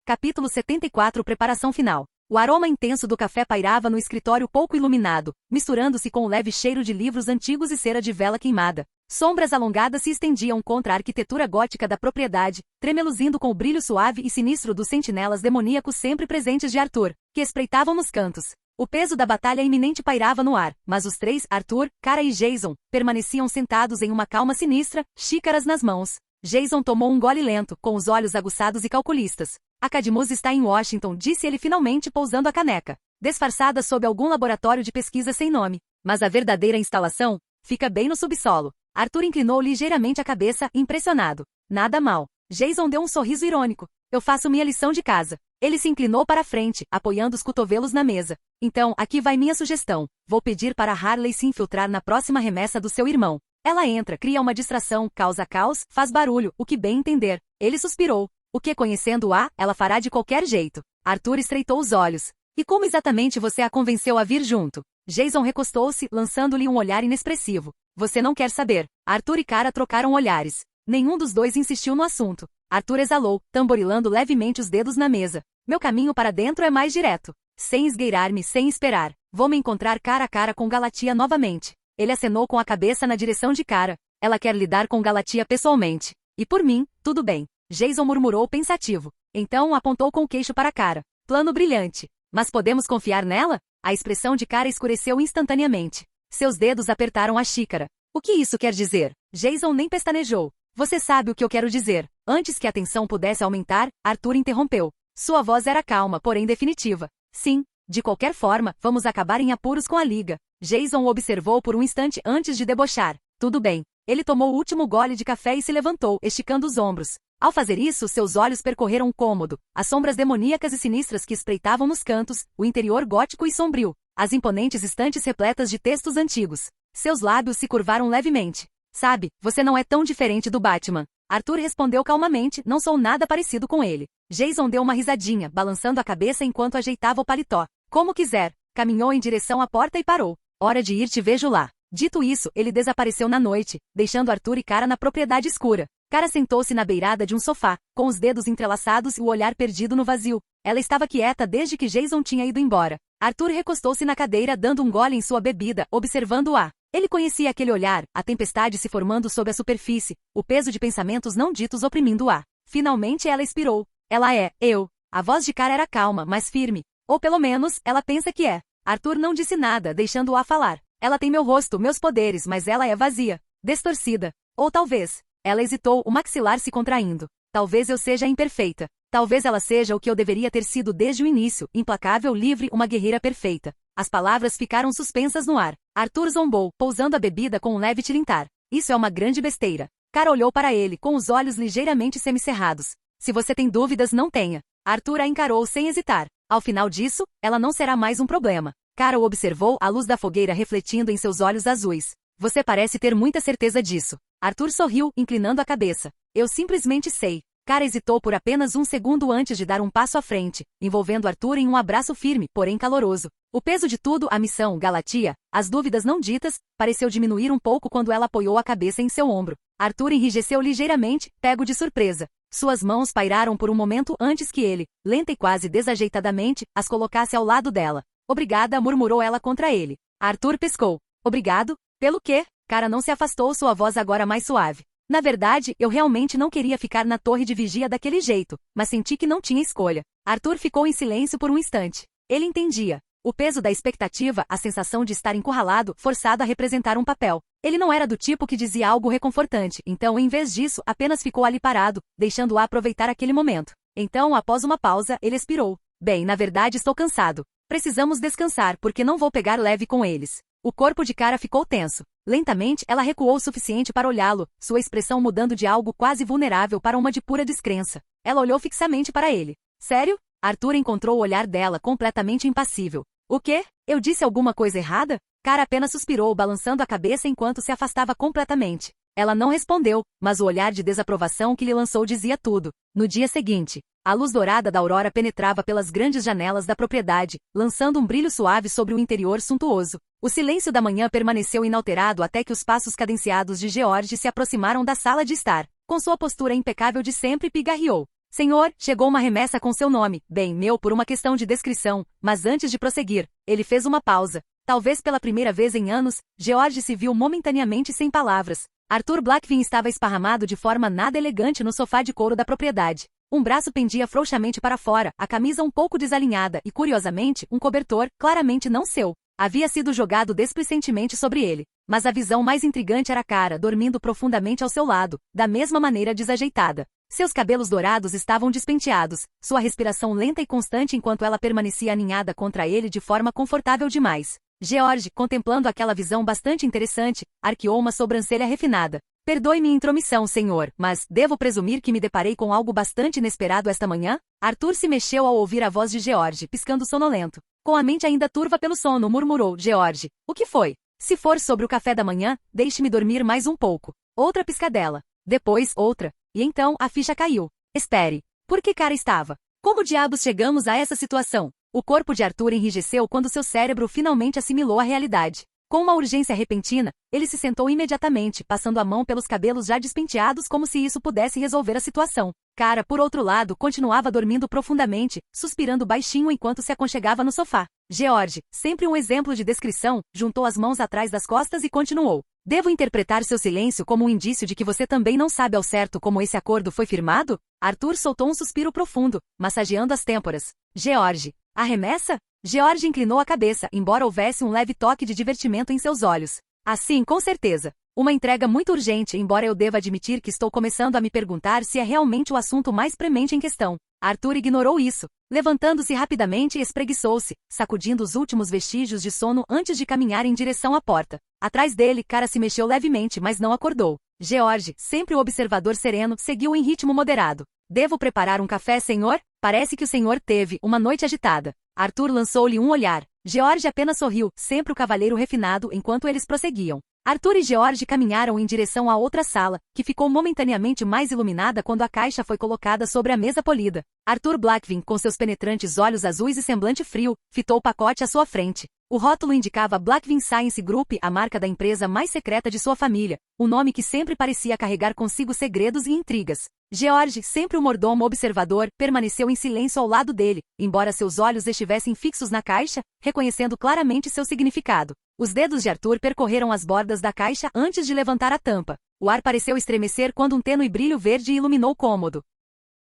Capítulo 74 Preparação final. O aroma intenso do café pairava no escritório pouco iluminado, misturando-se com o leve cheiro de livros antigos e cera de vela queimada. Sombras alongadas se estendiam contra a arquitetura gótica da propriedade, tremeluzindo com o brilho suave e sinistro dos sentinelas demoníacos sempre presentes de Arthur, que espreitavam nos cantos. O peso da batalha iminente pairava no ar, mas os três, Arthur, Cara e Jason, permaneciam sentados em uma calma sinistra, xícaras nas mãos. Jason tomou um gole lento, com os olhos aguçados e calculistas. A Cadmus está em Washington, disse ele finalmente pousando a caneca. Disfarçada sob algum laboratório de pesquisa sem nome. Mas a verdadeira instalação fica bem no subsolo. Arthur inclinou ligeiramente a cabeça, impressionado. Nada mal. Jason deu um sorriso irônico. Eu faço minha lição de casa. Ele se inclinou para a frente, apoiando os cotovelos na mesa. Então, aqui vai minha sugestão. Vou pedir para Harley se infiltrar na próxima remessa do seu irmão. Ela entra, cria uma distração, causa caos, faz barulho, o que bem entender. Ele suspirou. O que, conhecendo-a, ela fará de qualquer jeito. Arthur estreitou os olhos. E como exatamente você a convenceu a vir junto? Jason recostou-se, lançando-lhe um olhar inexpressivo. Você não quer saber. Arthur e Cara trocaram olhares. Nenhum dos dois insistiu no assunto. Arthur exalou, tamborilando levemente os dedos na mesa. Meu caminho para dentro é mais direto. Sem esgueirar-me, sem esperar. Vou me encontrar cara a cara com Galatia novamente. Ele acenou com a cabeça na direção de Cara. Ela quer lidar com Galatia pessoalmente. E por mim, tudo bem. Jason murmurou pensativo. Então apontou com o queixo para Cara. Plano brilhante. Mas podemos confiar nela? A expressão de Cara escureceu instantaneamente. Seus dedos apertaram a xícara. O que isso quer dizer? Jason nem pestanejou. Você sabe o que eu quero dizer. Antes que a tensão pudesse aumentar, Arthur interrompeu. Sua voz era calma, porém definitiva. Sim, de qualquer forma, vamos acabar em apuros com a liga. Jason o observou por um instante antes de debochar. Tudo bem. Ele tomou o último gole de café e se levantou, esticando os ombros. Ao fazer isso, seus olhos percorreram o cômodo, as sombras demoníacas e sinistras que espreitavam nos cantos, o interior gótico e sombrio, as imponentes estantes repletas de textos antigos. Seus lábios se curvaram levemente. Sabe, você não é tão diferente do Batman. Arthur respondeu calmamente, não sou nada parecido com ele. Jason deu uma risadinha, balançando a cabeça enquanto ajeitava o paletó. Como quiser. Caminhou em direção à porta e parou. Hora de ir, te vejo lá. Dito isso, ele desapareceu na noite, deixando Arthur e Cara na propriedade escura. Cara sentou-se na beirada de um sofá, com os dedos entrelaçados e o olhar perdido no vazio. Ela estava quieta desde que Jason tinha ido embora. Arthur recostou-se na cadeira dando um gole em sua bebida, observando-a. Ele conhecia aquele olhar, a tempestade se formando sob a superfície, o peso de pensamentos não ditos oprimindo-a. Finalmente ela expirou. Ela é, eu. A voz de Cara era calma, mas firme. Ou pelo menos, ela pensa que é. Arthur não disse nada, deixando-a falar. Ela tem meu rosto, meus poderes, mas ela é vazia. Distorcida. Ou talvez. Ela hesitou, o maxilar se contraindo. Talvez eu seja imperfeita. Talvez ela seja o que eu deveria ter sido desde o início, implacável, livre, uma guerreira perfeita. As palavras ficaram suspensas no ar. Arthur zombou, pousando a bebida com um leve tilintar. Isso é uma grande besteira. Cara olhou para ele, com os olhos ligeiramente semicerrados. Se você tem dúvidas, não tenha. Arthur a encarou sem hesitar. Ao final disso, ela não será mais um problema. Cara o observou, a luz da fogueira refletindo em seus olhos azuis. Você parece ter muita certeza disso. Arthur sorriu, inclinando a cabeça. Eu simplesmente sei. Cara hesitou por apenas um segundo antes de dar um passo à frente, envolvendo Arthur em um abraço firme, porém caloroso. O peso de tudo, a missão, Galatia, as dúvidas não ditas, pareceu diminuir um pouco quando ela apoiou a cabeça em seu ombro. Arthur enrijeceu ligeiramente, pego de surpresa. Suas mãos pairaram por um momento antes que ele, lenta e quase desajeitadamente, as colocasse ao lado dela. Obrigada, murmurou ela contra ele. Arthur pescou. Obrigado? Pelo quê? Cara não se afastou, sua voz agora mais suave. Na verdade, eu realmente não queria ficar na torre de vigia daquele jeito, mas senti que não tinha escolha. Arthur ficou em silêncio por um instante. Ele entendia. O peso da expectativa, a sensação de estar encurralado, forçado a representar um papel. Ele não era do tipo que dizia algo reconfortante, então em vez disso, apenas ficou ali parado, deixando-a aproveitar aquele momento. Então, após uma pausa, ele expirou. Bem, na verdade estou cansado. Precisamos descansar, porque não vou pegar leve com eles. O corpo de Cara ficou tenso. Lentamente, ela recuou o suficiente para olhá-lo, sua expressão mudando de algo quase vulnerável para uma de pura descrença. Ela olhou fixamente para ele. Sério? Arthur encontrou o olhar dela completamente impassível. O quê? Eu disse alguma coisa errada? Cara apenas suspirou, balançando a cabeça enquanto se afastava completamente. Ela não respondeu, mas o olhar de desaprovação que lhe lançou dizia tudo. No dia seguinte, a luz dourada da aurora penetrava pelas grandes janelas da propriedade, lançando um brilho suave sobre o interior suntuoso. O silêncio da manhã permaneceu inalterado até que os passos cadenciados de George se aproximaram da sala de estar. Com sua postura impecável de sempre, pigarreou. Senhor, chegou uma remessa com seu nome. Bem, meu por uma questão de descrição, mas antes de prosseguir, ele fez uma pausa. Talvez pela primeira vez em anos, George se viu momentaneamente sem palavras. Arthur Blackfin estava esparramado de forma nada elegante no sofá de couro da propriedade. Um braço pendia frouxamente para fora, a camisa um pouco desalinhada e, curiosamente, um cobertor, claramente não seu, havia sido jogado desplicentemente sobre ele. Mas a visão mais intrigante era Cara, dormindo profundamente ao seu lado, da mesma maneira desajeitada. Seus cabelos dourados estavam despenteados, sua respiração lenta e constante enquanto ela permanecia aninhada contra ele de forma confortável demais. George, contemplando aquela visão bastante interessante, arqueou uma sobrancelha refinada. Perdoe minha intromissão, senhor, mas devo presumir que me deparei com algo bastante inesperado esta manhã? Arthur se mexeu ao ouvir a voz de George, piscando sonolento. Com a mente ainda turva pelo sono, murmurou George. O que foi? Se for sobre o café da manhã, deixe-me dormir mais um pouco. Outra piscadela. Depois, outra. E então, a ficha caiu. Espere. Por que cara estava? Como diabos chegamos a essa situação? O corpo de Arthur enrijeceu quando seu cérebro finalmente assimilou a realidade. Com uma urgência repentina, ele se sentou imediatamente, passando a mão pelos cabelos já despenteados como se isso pudesse resolver a situação. Cara, por outro lado, continuava dormindo profundamente, suspirando baixinho enquanto se aconchegava no sofá. George, sempre um exemplo de descrição, juntou as mãos atrás das costas e continuou. Devo interpretar seu silêncio como um indício de que você também não sabe ao certo como esse acordo foi firmado? Arthur soltou um suspiro profundo, massageando as têmporas. George, a remessa? George inclinou a cabeça, embora houvesse um leve toque de divertimento em seus olhos. Assim, com certeza. Uma entrega muito urgente, embora eu deva admitir que estou começando a me perguntar se é realmente o assunto mais premente em questão. Arthur ignorou isso. Levantando-se rapidamente, espreguiçou-se, sacudindo os últimos vestígios de sono antes de caminhar em direção à porta. Atrás dele, cara se mexeu levemente, mas não acordou. George, sempre o observador sereno, seguiu em ritmo moderado. Devo preparar um café, senhor? Parece que o senhor teve uma noite agitada. Arthur lançou-lhe um olhar. George apenas sorriu, sempre o cavalheiro refinado, enquanto eles prosseguiam. Arthur e George caminharam em direção à outra sala, que ficou momentaneamente mais iluminada quando a caixa foi colocada sobre a mesa polida. Arthur Blackvin, com seus penetrantes olhos azuis e semblante frio, fitou o pacote à sua frente. O rótulo indicava Blackvin Science Group, a marca da empresa mais secreta de sua família, um nome que sempre parecia carregar consigo segredos e intrigas. George, sempre o mordomo observador, permaneceu em silêncio ao lado dele, embora seus olhos estivessem fixos na caixa, reconhecendo claramente seu significado. Os dedos de Arthur percorreram as bordas da caixa antes de levantar a tampa. O ar pareceu estremecer quando um tênue brilho verde iluminou o cômodo,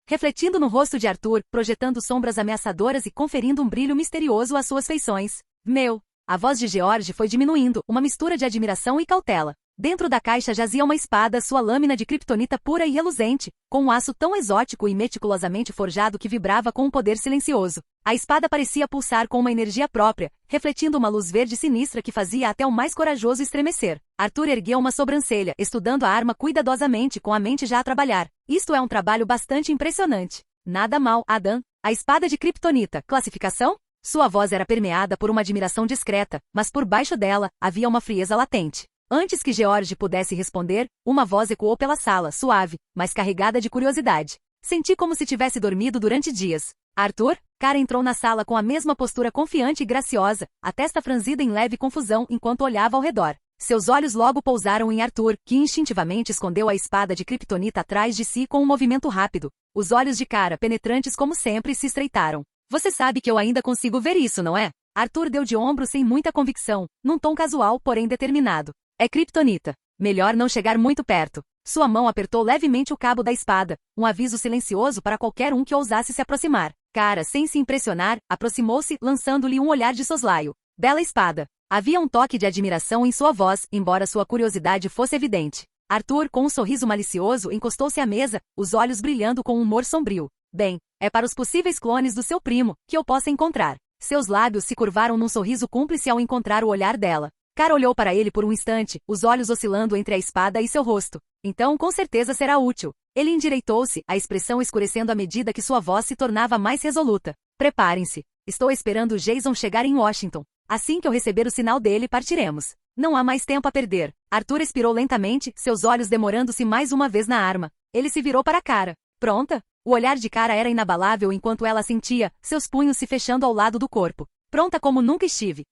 refletindo no rosto de Arthur, projetando sombras ameaçadoras e conferindo um brilho misterioso às suas feições. Meu! A voz de George foi diminuindo, uma mistura de admiração e cautela. Dentro da caixa jazia uma espada, sua lâmina de criptonita pura e reluzente, com um aço tão exótico e meticulosamente forjado que vibrava com um poder silencioso. A espada parecia pulsar com uma energia própria, refletindo uma luz verde sinistra que fazia até o mais corajoso estremecer. Arthur ergueu uma sobrancelha, estudando a arma cuidadosamente, com a mente já a trabalhar. Isto é um trabalho bastante impressionante. Nada mal, Adam. A espada de criptonita, classificação? Sua voz era permeada por uma admiração discreta, mas por baixo dela, havia uma frieza latente. Antes que George pudesse responder, uma voz ecoou pela sala, suave, mas carregada de curiosidade. Senti como se tivesse dormido durante dias. Arthur? Cara entrou na sala com a mesma postura confiante e graciosa, a testa franzida em leve confusão enquanto olhava ao redor. Seus olhos logo pousaram em Arthur, que instintivamente escondeu a espada de criptonita atrás de si com um movimento rápido. Os olhos de Cara, penetrantes como sempre, se estreitaram. Você sabe que eu ainda consigo ver isso, não é? Arthur deu de ombro sem muita convicção, num tom casual, porém determinado. É criptonita. Melhor não chegar muito perto. Sua mão apertou levemente o cabo da espada, um aviso silencioso para qualquer um que ousasse se aproximar. Cara, sem se impressionar, aproximou-se, lançando-lhe um olhar de soslaio. Bela espada. Havia um toque de admiração em sua voz, embora sua curiosidade fosse evidente. Arthur, com um sorriso malicioso, encostou-se à mesa, os olhos brilhando com um humor sombrio. Bem, é para os possíveis clones do seu primo, que eu possa encontrar. Seus lábios se curvaram num sorriso cúmplice ao encontrar o olhar dela. Cara olhou para ele por um instante, os olhos oscilando entre a espada e seu rosto. Então, com certeza será útil. Ele endireitou-se, a expressão escurecendo à medida que sua voz se tornava mais resoluta. Preparem-se. Estou esperando Jason chegar em Washington. Assim que eu receber o sinal dele, partiremos. Não há mais tempo a perder. Arthur expirou lentamente, seus olhos demorando-se mais uma vez na arma. Ele se virou para Cara. Pronta? O olhar de Cara era inabalável enquanto ela sentia, seus punhos se fechando ao lado do corpo. Pronta como nunca estive.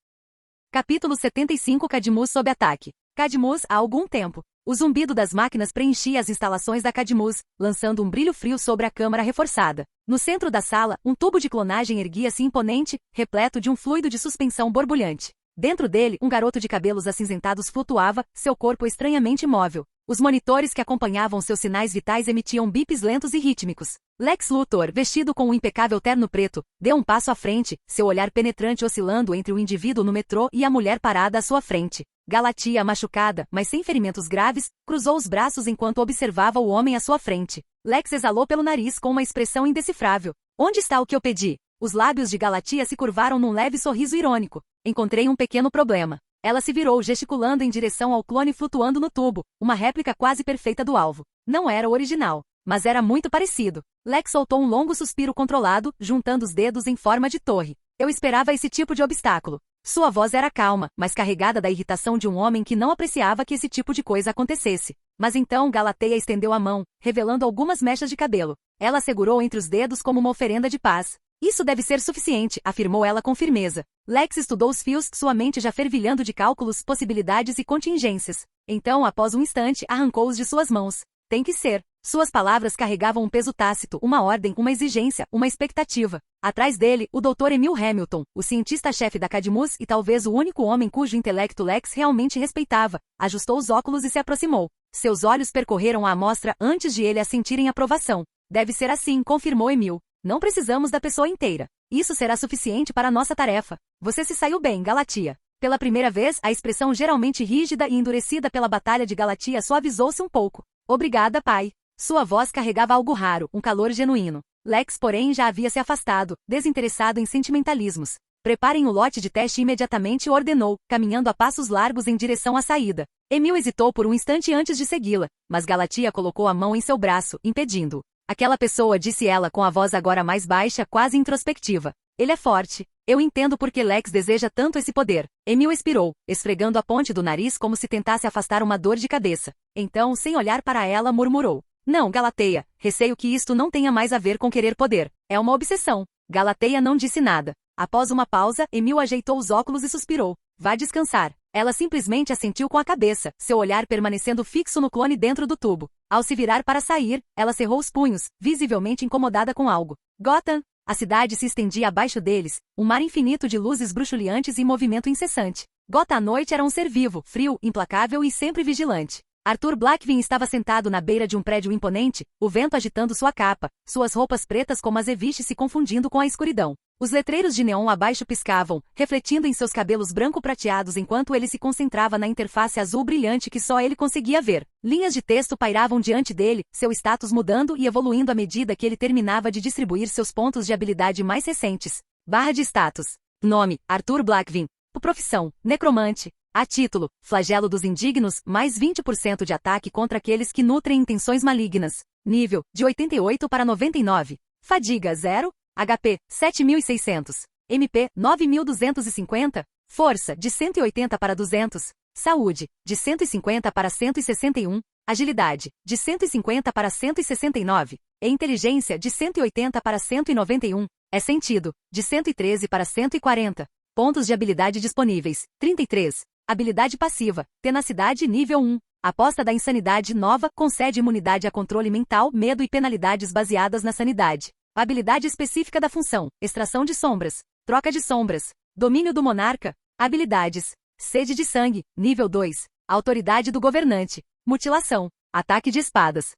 Capítulo 75. Cadmus sob ataque. Cadmus, há algum tempo. O zumbido das máquinas preenchia as instalações da Cadmus, lançando um brilho frio sobre a câmara reforçada. No centro da sala, um tubo de clonagem erguia-se imponente, repleto de um fluido de suspensão borbulhante. Dentro dele, um garoto de cabelos acinzentados flutuava, seu corpo estranhamente imóvel. Os monitores que acompanhavam seus sinais vitais emitiam bips lentos e rítmicos. Lex Luthor, vestido com um impecável terno preto, deu um passo à frente, seu olhar penetrante oscilando entre o indivíduo no metrô e a mulher parada à sua frente. Galatia, machucada, mas sem ferimentos graves, cruzou os braços enquanto observava o homem à sua frente. Lex exalou pelo nariz com uma expressão indecifrável. Onde está o que eu pedi? Os lábios de Galatia se curvaram num leve sorriso irônico. Encontrei um pequeno problema. Ela se virou gesticulando em direção ao clone flutuando no tubo, uma réplica quase perfeita do alvo. Não era o original, mas era muito parecido. Lex soltou um longo suspiro controlado, juntando os dedos em forma de torre. Eu esperava esse tipo de obstáculo. Sua voz era calma, mas carregada da irritação de um homem que não apreciava que esse tipo de coisa acontecesse. Mas então Galateia estendeu a mão, revelando algumas mechas de cabelo. Ela segurou entre os dedos como uma oferenda de paz. Isso deve ser suficiente, afirmou ela com firmeza. Lex estudou os fios, sua mente já fervilhando de cálculos, possibilidades e contingências. Então, após um instante, arrancou-os de suas mãos. Tem que ser. Suas palavras carregavam um peso tácito, uma ordem, uma exigência, uma expectativa. Atrás dele, o Dr. Emil Hamilton, o cientista-chefe da Cadmus e talvez o único homem cujo intelecto Lex realmente respeitava, ajustou os óculos e se aproximou. Seus olhos percorreram a amostra antes de ele assentir em aprovação. Deve ser assim, confirmou Emil. Não precisamos da pessoa inteira. Isso será suficiente para a nossa tarefa. Você se saiu bem, Galatia. Pela primeira vez, a expressão geralmente rígida e endurecida pela Batalha de Galatia suavizou-se um pouco. Obrigada, pai. Sua voz carregava algo raro, um calor genuíno. Lex, porém, já havia se afastado, desinteressado em sentimentalismos. Preparem o lote de teste imediatamente, ordenou, caminhando a passos largos em direção à saída. Emil hesitou por um instante antes de segui-la, mas Galatia colocou a mão em seu braço, impedindo-o. Aquela pessoa, disse ela com a voz agora mais baixa, quase introspectiva. Ele é forte. Eu entendo por que Lex deseja tanto esse poder. Emil expirou, esfregando a ponte do nariz como se tentasse afastar uma dor de cabeça. Então, sem olhar para ela, murmurou. Não, Galateia, receio que isto não tenha mais a ver com querer poder. É uma obsessão. Galateia não disse nada. Após uma pausa, Emil ajeitou os óculos e suspirou. Vá descansar. Ela simplesmente assentiu com a cabeça, seu olhar permanecendo fixo no clone dentro do tubo. Ao se virar para sair, ela cerrou os punhos, visivelmente incomodada com algo. Gotham! A cidade se estendia abaixo deles, um mar infinito de luzes bruxuleantes em movimento incessante. Gotham à noite era um ser vivo, frio, implacável e sempre vigilante. Arthur Blackvin estava sentado na beira de um prédio imponente, o vento agitando sua capa, suas roupas pretas como azeviche se confundindo com a escuridão. Os letreiros de neon abaixo piscavam, refletindo em seus cabelos branco-prateados enquanto ele se concentrava na interface azul brilhante que só ele conseguia ver. Linhas de texto pairavam diante dele, seu status mudando e evoluindo à medida que ele terminava de distribuir seus pontos de habilidade mais recentes. Barra de status. Nome, Arthur Blackvin. Profissão, necromante. A título, flagelo dos indignos, mais 20% de ataque contra aqueles que nutrem intenções malignas. Nível, de 88 para 99. Fadiga, 0. HP, 7.600. MP, 9.250. Força, de 180 para 200. Saúde, de 150 para 161. Agilidade, de 150 para 169. E inteligência, de 180 para 191. É sentido, de 113 para 140. Pontos de habilidade disponíveis, 33. Habilidade passiva, tenacidade nível 1. Aposta da insanidade nova, concede imunidade a controle mental, medo e penalidades baseadas na sanidade. Habilidade específica da função, extração de sombras, troca de sombras, domínio do monarca. Habilidades, sede de sangue, nível 2. Autoridade do governante, mutilação, ataque de espadas.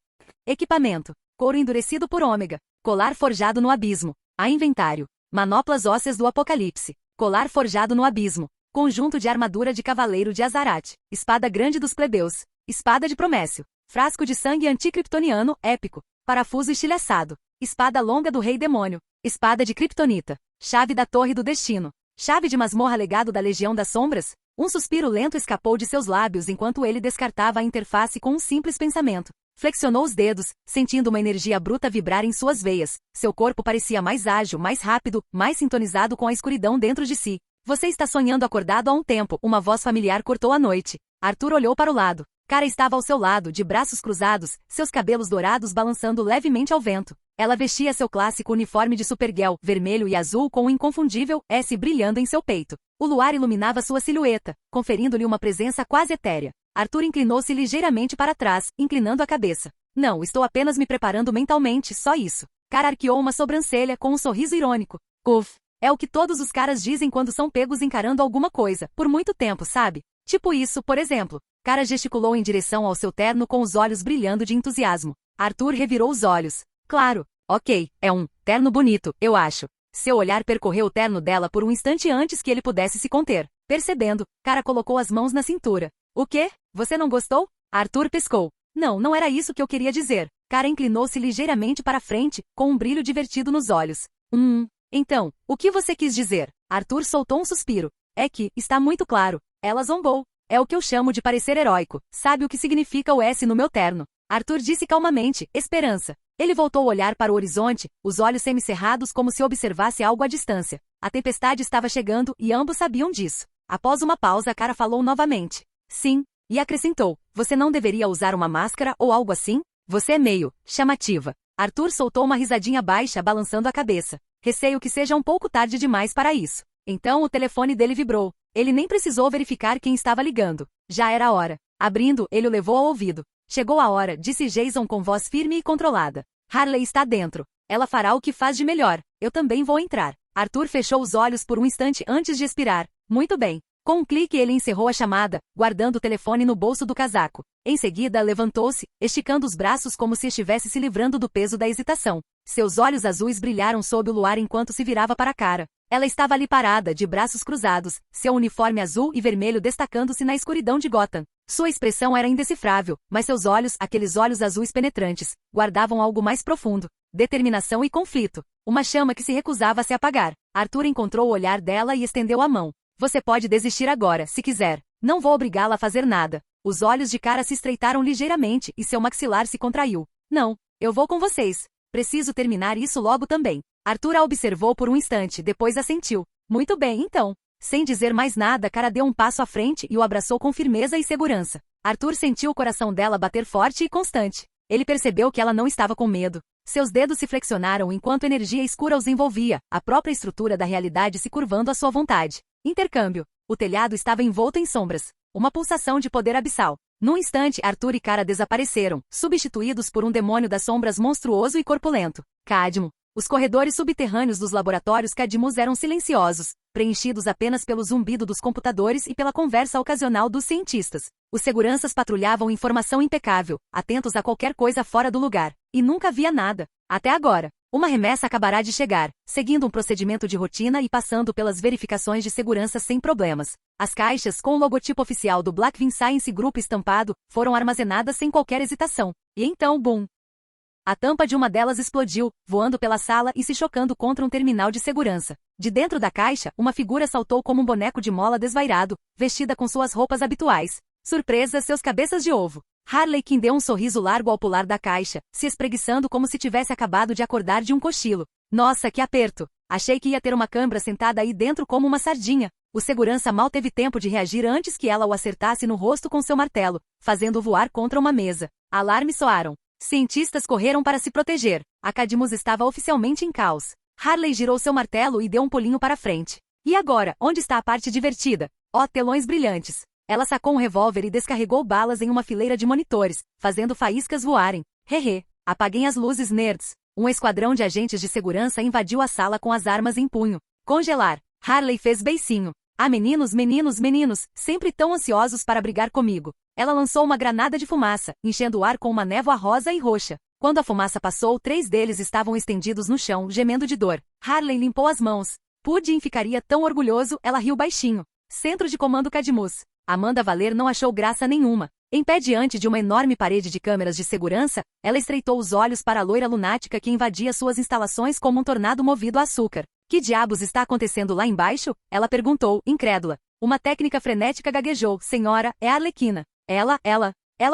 Equipamento, couro endurecido por ômega, colar forjado no abismo. A inventário, manoplas ósseas do apocalipse, colar forjado no abismo. Conjunto de armadura de cavaleiro de Azarat, espada grande dos plebeus, espada de Promécio, frasco de sangue anticriptoniano, épico, parafuso estilhaçado, espada longa do rei demônio, espada de Kryptonita, chave da torre do destino, chave de masmorra legado da legião das sombras. Um suspiro lento escapou de seus lábios enquanto ele descartava a interface com um simples pensamento. Flexionou os dedos, sentindo uma energia bruta vibrar em suas veias. Seu corpo parecia mais ágil, mais rápido, mais sintonizado com a escuridão dentro de si. Você está sonhando acordado há um tempo, uma voz familiar cortou a noite. Arthur olhou para o lado. Cara estava ao seu lado, de braços cruzados, seus cabelos dourados balançando levemente ao vento. Ela vestia seu clássico uniforme de Supergirl, vermelho e azul com um inconfundível S brilhando em seu peito. O luar iluminava sua silhueta, conferindo-lhe uma presença quase etérea. Arthur inclinou-se ligeiramente para trás, inclinando a cabeça. Não, estou apenas me preparando mentalmente, só isso. Cara arqueou uma sobrancelha com um sorriso irônico. Uf. É o que todos os caras dizem quando são pegos encarando alguma coisa, por muito tempo, sabe? Tipo isso, por exemplo. Cara gesticulou em direção ao seu terno com os olhos brilhando de entusiasmo. Arthur revirou os olhos. Claro. Ok, é um terno bonito, eu acho. Seu olhar percorreu o terno dela por um instante antes que ele pudesse se conter. Percebendo, Cara colocou as mãos na cintura. O quê? Você não gostou? Arthur piscou. Não, não era isso que eu queria dizer. Cara inclinou-se ligeiramente para frente, com um brilho divertido nos olhos. Então, o que você quis dizer? Arthur soltou um suspiro. É que, está muito claro. Ela zombou. É o que eu chamo de parecer heróico. Sabe o que significa o S no meu terno? Arthur disse calmamente, esperança. Ele voltou a olhar para o horizonte, os olhos semicerrados como se observasse algo à distância. A tempestade estava chegando e ambos sabiam disso. Após uma pausa, a cara falou novamente. Sim. E acrescentou, você não deveria usar uma máscara ou algo assim? Você é meio chamativa. Arthur soltou uma risadinha baixa, balançando a cabeça. Receio que seja um pouco tarde demais para isso. Então o telefone dele vibrou. Ele nem precisou verificar quem estava ligando. Já era a hora. Abrindo, ele o levou ao ouvido. Chegou a hora, disse Jason com voz firme e controlada. Harley está dentro. Ela fará o que faz de melhor. Eu também vou entrar. Arthur fechou os olhos por um instante antes de expirar. Muito bem. Com um clique ele encerrou a chamada, guardando o telefone no bolso do casaco. Em seguida levantou-se, esticando os braços como se estivesse se livrando do peso da hesitação. Seus olhos azuis brilharam sob o luar enquanto se virava para a cara. Ela estava ali parada, de braços cruzados, seu uniforme azul e vermelho destacando-se na escuridão de Gotham. Sua expressão era indecifrável, mas seus olhos, aqueles olhos azuis penetrantes, guardavam algo mais profundo. Determinação e conflito. Uma chama que se recusava a se apagar. Arthur encontrou o olhar dela e estendeu a mão. Você pode desistir agora, se quiser. Não vou obrigá-la a fazer nada. Os olhos de cara se estreitaram ligeiramente e seu maxilar se contraiu. Não, eu vou com vocês. Preciso terminar isso logo também. Arthur a observou por um instante, depois assentiu. Muito bem, então. Sem dizer mais nada, cara deu um passo à frente e o abraçou com firmeza e segurança. Arthur sentiu o coração dela bater forte e constante. Ele percebeu que ela não estava com medo. Seus dedos se flexionaram enquanto energia escura os envolvia, a própria estrutura da realidade se curvando à sua vontade. Intercâmbio. O telhado estava envolto em sombras. Uma pulsação de poder abissal. Num instante, Arthur e Cara desapareceram, substituídos por um demônio das sombras monstruoso e corpulento. Cadmo. Os corredores subterrâneos dos laboratórios Cadmus eram silenciosos, preenchidos apenas pelo zumbido dos computadores e pela conversa ocasional dos cientistas. Os seguranças patrulhavam em formação impecável, atentos a qualquer coisa fora do lugar. E nunca havia nada. Até agora. Uma remessa acabará de chegar, seguindo um procedimento de rotina e passando pelas verificações de segurança sem problemas. As caixas, com o logotipo oficial do Blackvin Science Group estampado, foram armazenadas sem qualquer hesitação. E então, bum! A tampa de uma delas explodiu, voando pela sala e se chocando contra um terminal de segurança. De dentro da caixa, uma figura saltou como um boneco de mola desvairado, vestida com suas roupas habituais. Surpresa, seus cabeças de ovo. Harley Quinn deu um sorriso largo ao pular da caixa, se espreguiçando como se tivesse acabado de acordar de um cochilo. Nossa, que aperto! Achei que ia ter uma cãibra sentada aí dentro como uma sardinha. O segurança mal teve tempo de reagir antes que ela o acertasse no rosto com seu martelo, fazendo-o voar contra uma mesa. Alarmes soaram. Cientistas correram para se proteger. A Cadmus estava oficialmente em caos. Harley girou seu martelo e deu um pulinho para frente. E agora, onde está a parte divertida? Ó, telões brilhantes. Ela sacou um revólver e descarregou balas em uma fileira de monitores, fazendo faíscas voarem. Hehe. Apaguem as luzes, nerds. Um esquadrão de agentes de segurança invadiu a sala com as armas em punho. Congelar. Harley fez beicinho. Ah, meninos, meninos, meninos, sempre tão ansiosos para brigar comigo. Ela lançou uma granada de fumaça, enchendo o ar com uma névoa rosa e roxa. Quando a fumaça passou, 3 deles estavam estendidos no chão, gemendo de dor. Harley limpou as mãos. Puddin ficaria tão orgulhoso, ela riu baixinho. Centro de comando Cadmus. Amanda Valer não achou graça nenhuma. Em pé diante de uma enorme parede de câmeras de segurança, ela estreitou os olhos para a loira lunática que invadia suas instalações como um tornado movido a açúcar. Que diabos está acontecendo lá embaixo? Ela perguntou, incrédula. Uma técnica frenética gaguejou. Senhora, é a Arlequina. Ela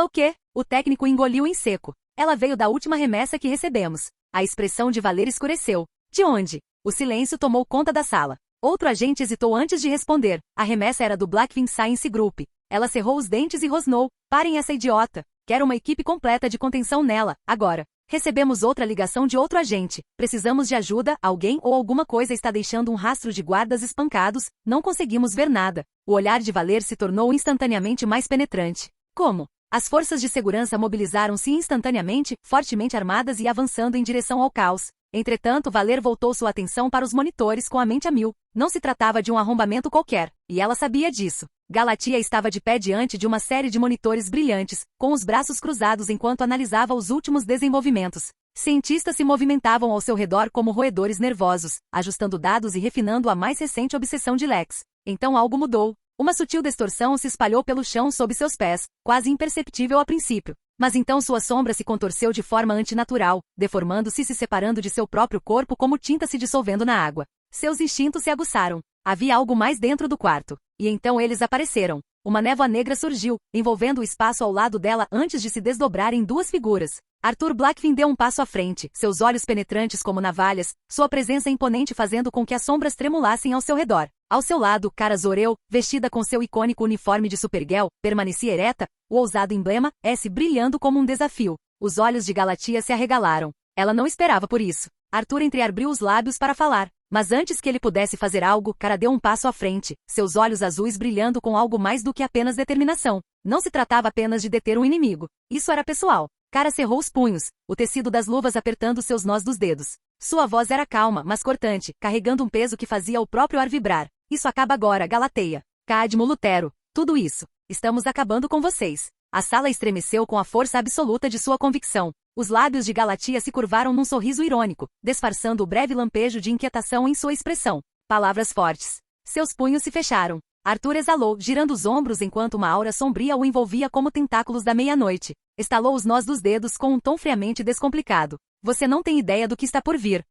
o quê? O técnico engoliu em seco. Ela veio da última remessa que recebemos. A expressão de Valer escureceu. De onde? O silêncio tomou conta da sala. Outro agente hesitou antes de responder. A remessa era do Blackvin Science Group. Ela cerrou os dentes e rosnou. Parem essa idiota. Quero uma equipe completa de contenção nela, agora. Recebemos outra ligação de outro agente. Precisamos de ajuda, alguém ou alguma coisa está deixando um rastro de guardas espancados, não conseguimos ver nada. O olhar de Valer se tornou instantaneamente mais penetrante. Como? As forças de segurança mobilizaram-se instantaneamente, fortemente armadas e avançando em direção ao caos. Entretanto, Valer voltou sua atenção para os monitores com a mente a mil. Não se tratava de um arrombamento qualquer, e ela sabia disso. Galatia estava de pé diante de uma série de monitores brilhantes, com os braços cruzados enquanto analisava os últimos desenvolvimentos. Cientistas se movimentavam ao seu redor como roedores nervosos, ajustando dados e refinando a mais recente obsessão de Lex. Então algo mudou. Uma sutil distorção se espalhou pelo chão sob seus pés, quase imperceptível a princípio. Mas então sua sombra se contorceu de forma antinatural, deformando-se e se separando de seu próprio corpo como tinta se dissolvendo na água. Seus instintos se aguçaram. Havia algo mais dentro do quarto. E então eles apareceram. Uma névoa negra surgiu, envolvendo o espaço ao lado dela antes de se desdobrar em duas figuras. Arthur Blackfin deu um passo à frente, seus olhos penetrantes como navalhas, sua presença imponente fazendo com que as sombras tremulassem ao seu redor. Ao seu lado, Kara Zor-El, vestida com seu icônico uniforme de Supergirl, permanecia ereta, o ousado emblema, S brilhando como um desafio. Os olhos de Galatia se arregalaram. Ela não esperava por isso. Arthur entreabriu os lábios para falar. Mas antes que ele pudesse fazer algo, Kara deu um passo à frente, seus olhos azuis brilhando com algo mais do que apenas determinação. Não se tratava apenas de deter um inimigo. Isso era pessoal. Kara cerrou os punhos, o tecido das luvas apertando seus nós dos dedos. Sua voz era calma, mas cortante, carregando um peso que fazia o próprio ar vibrar. Isso acaba agora, Galateia. Cadmo Lutero. Tudo isso. Estamos acabando com vocês. A sala estremeceu com a força absoluta de sua convicção. Os lábios de Galatia se curvaram num sorriso irônico, disfarçando o breve lampejo de inquietação em sua expressão. Palavras fortes. Seus punhos se fecharam. Arthur exalou, girando os ombros enquanto uma aura sombria o envolvia como tentáculos da meia-noite. Estalou os nós dos dedos com um tom friamente descomplicado. Você não tem ideia do que está por vir.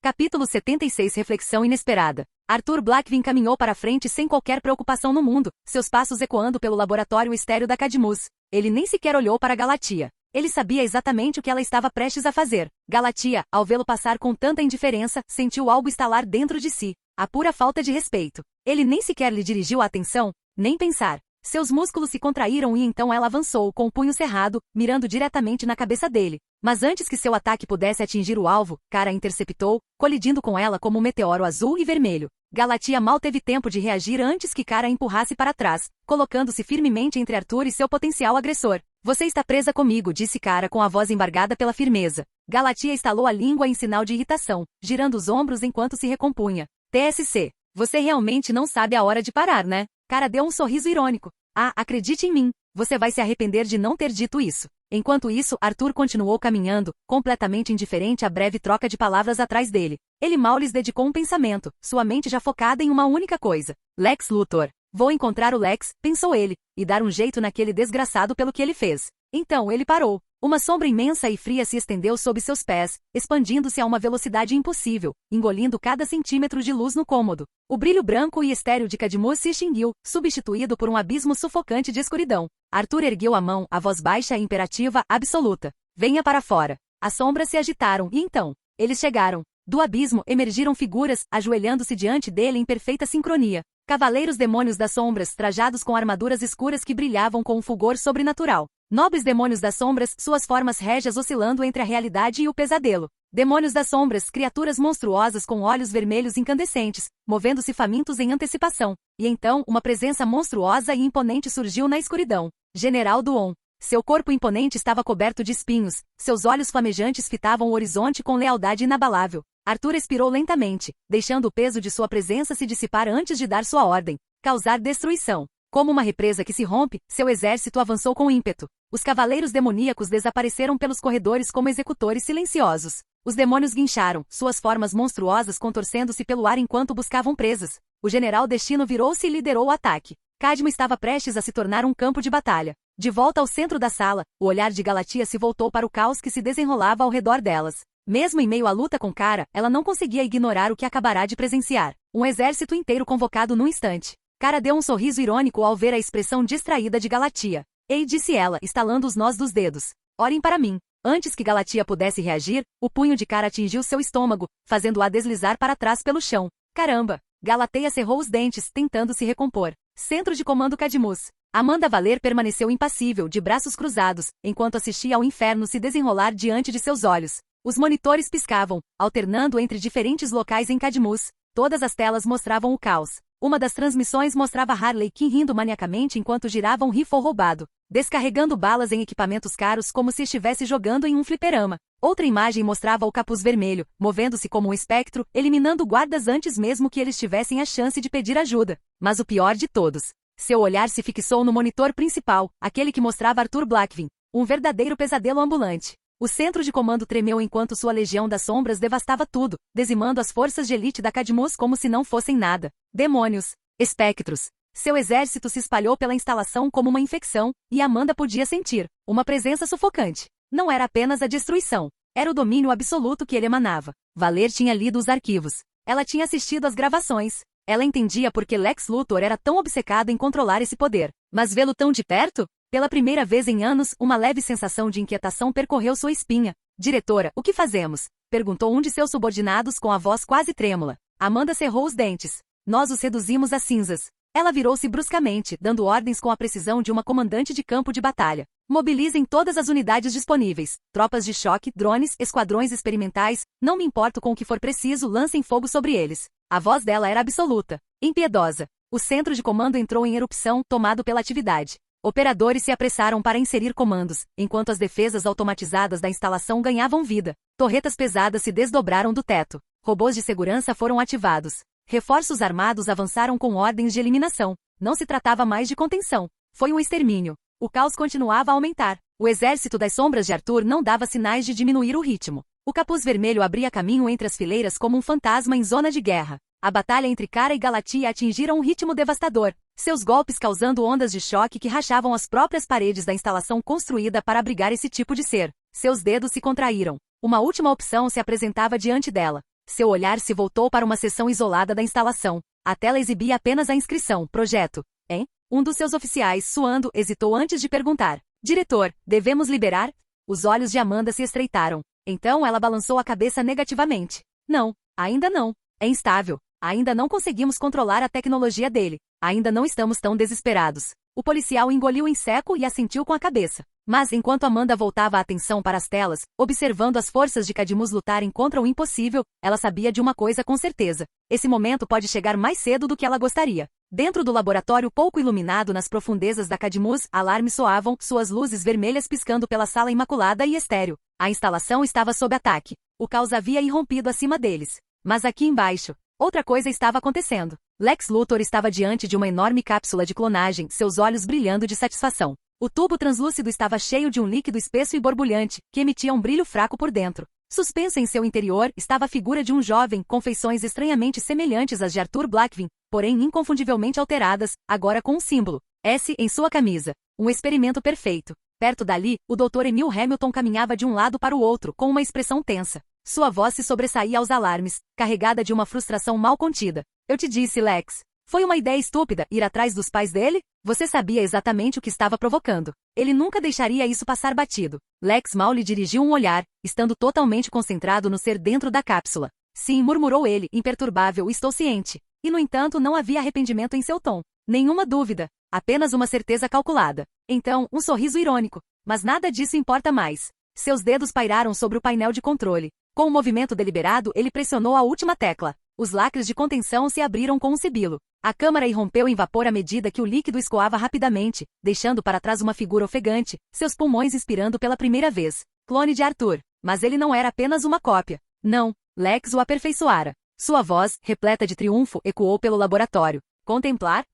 Capítulo 76 Reflexão inesperada. Arthur Blackfin caminhou para frente sem qualquer preocupação no mundo, seus passos ecoando pelo laboratório estéreo da Cadmus. Ele nem sequer olhou para Galatia. Ele sabia exatamente o que ela estava prestes a fazer. Galatia, ao vê-lo passar com tanta indiferença, sentiu algo estalar dentro de si. A pura falta de respeito. Ele nem sequer lhe dirigiu a atenção, nem pensar. Seus músculos se contraíram e então ela avançou com o punho cerrado, mirando diretamente na cabeça dele. Mas antes que seu ataque pudesse atingir o alvo, Kara interceptou, colidindo com ela como um meteoro azul e vermelho. Galatia mal teve tempo de reagir antes que Kara a empurrasse para trás, colocando-se firmemente entre Arthur e seu potencial agressor. Você está presa comigo, disse Kara com a voz embargada pela firmeza. Galatia estalou a língua em sinal de irritação, girando os ombros enquanto se recompunha. TSC. Você realmente não sabe a hora de parar, né? Kara deu um sorriso irônico. Ah, acredite em mim. Você vai se arrepender de não ter dito isso. Enquanto isso, Arthur continuou caminhando, completamente indiferente à breve troca de palavras atrás dele. Ele mal lhes dedicou um pensamento, sua mente já focada em uma única coisa. Lex Luthor. Vou encontrar o Lex, pensou ele, e dar um jeito naquele desgraçado pelo que ele fez. Então ele parou. Uma sombra imensa e fria se estendeu sob seus pés, expandindo-se a uma velocidade impossível, engolindo cada centímetro de luz no cômodo. O brilho branco e estéril de Cadmus se extinguiu, substituído por um abismo sufocante de escuridão. Arthur ergueu a mão, a voz baixa e imperativa, absoluta. Venha para fora. As sombras se agitaram e então, eles chegaram. Do abismo emergiram figuras, ajoelhando-se diante dele em perfeita sincronia. Cavaleiros demônios das sombras, trajados com armaduras escuras que brilhavam com um fulgor sobrenatural. Nobres demônios das sombras, suas formas régias oscilando entre a realidade e o pesadelo. Demônios das sombras, criaturas monstruosas com olhos vermelhos incandescentes, movendo-se famintos em antecipação. E então, uma presença monstruosa e imponente surgiu na escuridão. General Duon. Seu corpo imponente estava coberto de espinhos, seus olhos flamejantes fitavam o horizonte com lealdade inabalável. Arthur expirou lentamente, deixando o peso de sua presença se dissipar antes de dar sua ordem. Causar destruição. Como uma represa que se rompe, seu exército avançou com ímpeto. Os cavaleiros demoníacos desapareceram pelos corredores como executores silenciosos. Os demônios guincharam, suas formas monstruosas contorcendo-se pelo ar enquanto buscavam presas. O general Destino virou-se e liderou o ataque. Cadmo estava prestes a se tornar um campo de batalha. De volta ao centro da sala, o olhar de Galatia se voltou para o caos que se desenrolava ao redor delas. Mesmo em meio à luta com Kara, ela não conseguia ignorar o que acabará de presenciar. Um exército inteiro convocado num instante. Kara deu um sorriso irônico ao ver a expressão distraída de Galatia. Ei, disse ela, estalando os nós dos dedos. Orem para mim. Antes que Galatia pudesse reagir, o punho de Kara atingiu seu estômago, fazendo-a deslizar para trás pelo chão. Caramba! Galateia cerrou os dentes, tentando se recompor. Centro de comando Cadmus. Amanda Valer permaneceu impassível, de braços cruzados, enquanto assistia ao inferno se desenrolar diante de seus olhos. Os monitores piscavam, alternando entre diferentes locais em Cadmus. Todas as telas mostravam o caos. Uma das transmissões mostrava Harley Quinn rindo maniacamente enquanto girava um rifle roubado, descarregando balas em equipamentos caros como se estivesse jogando em um fliperama. Outra imagem mostrava o capuz vermelho, movendo-se como um espectro, eliminando guardas antes mesmo que eles tivessem a chance de pedir ajuda. Mas o pior de todos. Seu olhar se fixou no monitor principal, aquele que mostrava Arthur Blackfin, um verdadeiro pesadelo ambulante. O centro de comando tremeu enquanto sua legião das sombras devastava tudo, dizimando as forças de elite da Cadmus como se não fossem nada. Demônios, espectros, Seu exército se espalhou pela instalação como uma infecção, e Amanda podia sentir uma presença sufocante. Não era apenas a destruição, era o domínio absoluto que ele emanava. Valer tinha lido os arquivos. Ela tinha assistido às gravações. Ela entendia por que Lex Luthor era tão obcecado em controlar esse poder. Mas vê-lo tão de perto? Pela primeira vez em anos, uma leve sensação de inquietação percorreu sua espinha. Diretora, o que fazemos? Perguntou um de seus subordinados com a voz quase trêmula. Amanda cerrou os dentes. Nós os reduzimos a cinzas. Ela virou-se bruscamente, dando ordens com a precisão de uma comandante de campo de batalha. Mobilizem todas as unidades disponíveis. Tropas de choque, drones, esquadrões experimentais, não me importo com o que for preciso, lancem fogo sobre eles. A voz dela era absoluta, impiedosa. O centro de comando entrou em erupção, tomado pela atividade. Operadores se apressaram para inserir comandos, enquanto as defesas automatizadas da instalação ganhavam vida. Torretas pesadas se desdobraram do teto. Robôs de segurança foram ativados. Reforços armados avançaram com ordens de eliminação. Não se tratava mais de contenção. Foi um extermínio. O caos continuava a aumentar. O exército das sombras de Arthur não dava sinais de diminuir o ritmo. O capuz vermelho abria caminho entre as fileiras como um fantasma em zona de guerra. A batalha entre Kara e Galatia atingiram um ritmo devastador, seus golpes causando ondas de choque que rachavam as próprias paredes da instalação construída para abrigar esse tipo de ser. Seus dedos se contraíram. Uma última opção se apresentava diante dela. Seu olhar se voltou para uma seção isolada da instalação. A tela exibia apenas a inscrição, projeto. Hein? Um dos seus oficiais, suando, hesitou antes de perguntar. Diretor, devemos liberar? Os olhos de Amanda se estreitaram. Então ela balançou a cabeça negativamente. Não, ainda não. É instável. Ainda não conseguimos controlar a tecnologia dele. Ainda não estamos tão desesperados. O policial engoliu em seco e assentiu com a cabeça. Mas enquanto Amanda voltava a atenção para as telas, observando as forças de Cadmus lutarem contra o impossível, ela sabia de uma coisa com certeza. Esse momento pode chegar mais cedo do que ela gostaria. Dentro do laboratório pouco iluminado nas profundezas da Cadmus, alarmes soavam, suas luzes vermelhas piscando pela sala imaculada e estéril. A instalação estava sob ataque. O caos havia irrompido acima deles. Mas aqui embaixo, outra coisa estava acontecendo. Lex Luthor estava diante de uma enorme cápsula de clonagem, seus olhos brilhando de satisfação. O tubo translúcido estava cheio de um líquido espesso e borbulhante, que emitia um brilho fraco por dentro. Suspensa em seu interior estava a figura de um jovem, com feições estranhamente semelhantes às de Arthur Blackvin, porém inconfundivelmente alteradas, agora com um símbolo S em sua camisa. Um experimento perfeito. Perto dali, o Dr. Emil Hamilton caminhava de um lado para o outro, com uma expressão tensa. Sua voz se sobressaía aos alarmes, carregada de uma frustração mal contida. Eu te disse, Lex. Foi uma ideia estúpida ir atrás dos pais dele? Você sabia exatamente o que estava provocando. Ele nunca deixaria isso passar batido. Lex mal lhe dirigiu um olhar, estando totalmente concentrado no ser dentro da cápsula. Sim, murmurou ele, imperturbável, estou ciente. E no entanto não havia arrependimento em seu tom. Nenhuma dúvida. Apenas uma certeza calculada. Então, um sorriso irônico. Mas nada disso importa mais. Seus dedos pairaram sobre o painel de controle. Com um movimento deliberado, ele pressionou a última tecla. Os lacres de contenção se abriram com um sibilo. A câmara irrompeu em vapor à medida que o líquido escoava rapidamente, deixando para trás uma figura ofegante, seus pulmões inspirando pela primeira vez. Clone de Arthur. Mas ele não era apenas uma cópia. Não, Lex o aperfeiçoara. Sua voz, repleta de triunfo, ecoou pelo laboratório. Contemplar?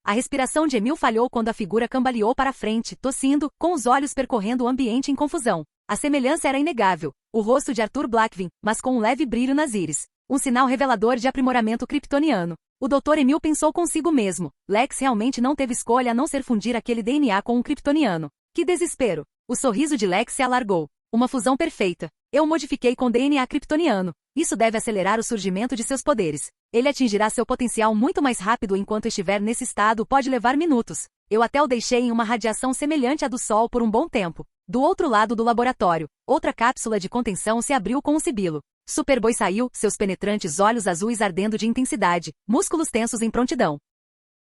A respiração de Emil falhou quando a figura cambaleou para frente, tossindo, com os olhos percorrendo o ambiente em confusão. A semelhança era inegável. O rosto de Arthur Blackvin, mas com um leve brilho nas íris. Um sinal revelador de aprimoramento kryptoniano. O Dr. Emil pensou consigo mesmo. Lex realmente não teve escolha a não ser fundir aquele DNA com um kryptoniano. Que desespero! O sorriso de Lex se alargou. Uma fusão perfeita. Eu o modifiquei com DNA kryptoniano. Isso deve acelerar o surgimento de seus poderes. Ele atingirá seu potencial muito mais rápido enquanto estiver nesse estado, pode levar minutos. Eu até o deixei em uma radiação semelhante à do Sol por um bom tempo. Do outro lado do laboratório, outra cápsula de contenção se abriu com um sibilo. Superboy saiu, seus penetrantes olhos azuis ardendo de intensidade, músculos tensos em prontidão.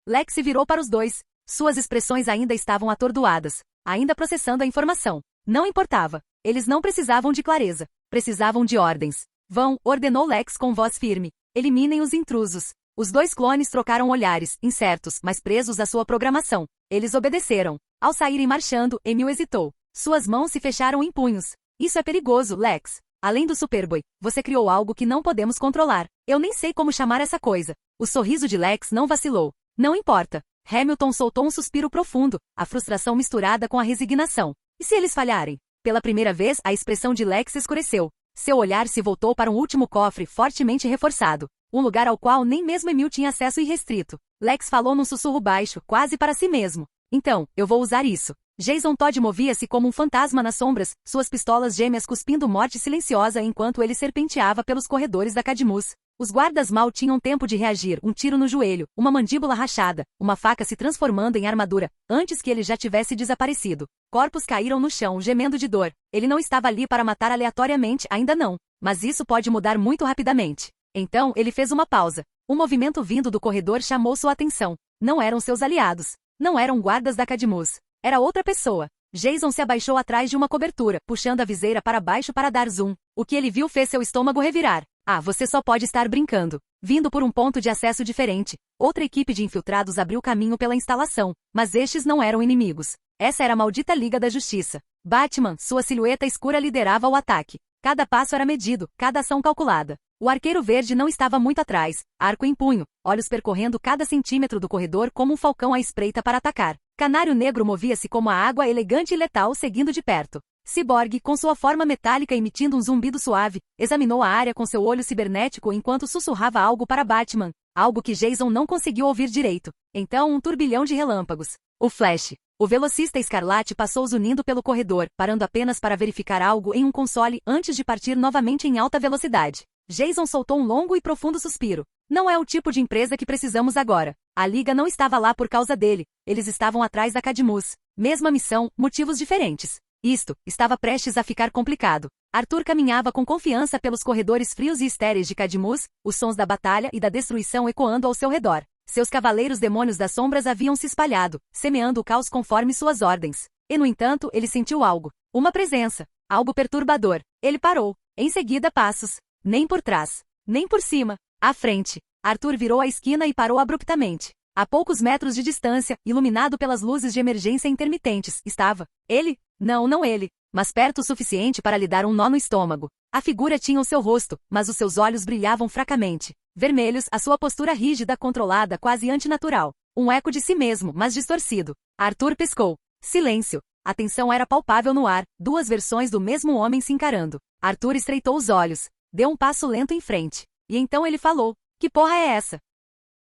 Lex se virou para os dois. Suas expressões ainda estavam atordoadas, ainda processando a informação. Não importava. Eles não precisavam de clareza. Precisavam de ordens. Vão, ordenou Lex com voz firme. Eliminem os intrusos. Os dois clones trocaram olhares, incertos, mas presos à sua programação. Eles obedeceram. Ao saírem marchando, Emil hesitou. Suas mãos se fecharam em punhos. Isso é perigoso, Lex. Além do Superboy, você criou algo que não podemos controlar. Eu nem sei como chamar essa coisa. O sorriso de Lex não vacilou. Não importa. Hamilton soltou um suspiro profundo, a frustração misturada com a resignação. E se eles falharem? Pela primeira vez, a expressão de Lex escureceu. Seu olhar se voltou para um último cofre fortemente reforçado. um lugar ao qual nem mesmo Emil tinha acesso irrestrito. Lex falou num sussurro baixo, quase para si mesmo. Então, eu vou usar isso. Jason Todd movia-se como um fantasma nas sombras, suas pistolas gêmeas cuspindo morte silenciosa enquanto ele serpenteava pelos corredores da Cadmus. Os guardas mal tinham tempo de reagir, um tiro no joelho, uma mandíbula rachada, uma faca se transformando em armadura, antes que ele já tivesse desaparecido. Corpos caíram no chão, gemendo de dor. Ele não estava ali para matar aleatoriamente, ainda não. Mas isso pode mudar muito rapidamente. Então, ele fez uma pausa. Um movimento vindo do corredor chamou sua atenção. Não eram seus aliados. Não eram guardas da Cadmus. Era outra pessoa. Jason se abaixou atrás de uma cobertura, puxando a viseira para baixo para dar zoom. O que ele viu fez seu estômago revirar. Ah, você só pode estar brincando. Vindo por um ponto de acesso diferente, outra equipe de infiltrados abriu caminho pela instalação, mas estes não eram inimigos. Essa era a maldita Liga da Justiça. Batman, sua silhueta escura liderava o ataque. Cada passo era medido, cada ação calculada. O arqueiro verde não estava muito atrás, arco em punho, olhos percorrendo cada centímetro do corredor como um falcão à espreita para atacar. Canário Negro movia-se como a água elegante e letal seguindo de perto. Cyborg, com sua forma metálica emitindo um zumbido suave, examinou a área com seu olho cibernético enquanto sussurrava algo para Batman, algo que Jason não conseguiu ouvir direito. Então um turbilhão de relâmpagos. O Flash. O velocista escarlate passou zunindo pelo corredor, parando apenas para verificar algo em um console antes de partir novamente em alta velocidade. Jason soltou um longo e profundo suspiro. Não é o tipo de empresa que precisamos agora. A Liga não estava lá por causa dele. Eles estavam atrás da Cadmus. Mesma missão, motivos diferentes. Isto estava prestes a ficar complicado. Arthur caminhava com confiança pelos corredores frios e estéreis de Cadmus, os sons da batalha e da destruição ecoando ao seu redor. Seus cavaleiros demônios das sombras haviam se espalhado, semeando o caos conforme suas ordens. E no entanto, ele sentiu algo. Uma presença. Algo perturbador. Ele parou. Em seguida, passos. Nem por trás. Nem por cima. À frente. Arthur virou a esquina e parou abruptamente. A poucos metros de distância, iluminado pelas luzes de emergência intermitentes, estava ele? Não ele, mas perto o suficiente para lhe dar um nó no estômago. A figura tinha o seu rosto, mas os seus olhos brilhavam fracamente. Vermelhos, a sua postura rígida, controlada, quase antinatural. Um eco de si mesmo, mas distorcido. Arthur piscou. Silêncio. A tensão era palpável no ar, duas versões do mesmo homem se encarando. Arthur estreitou os olhos. Deu um passo lento em frente. E então ele falou. Que porra é essa?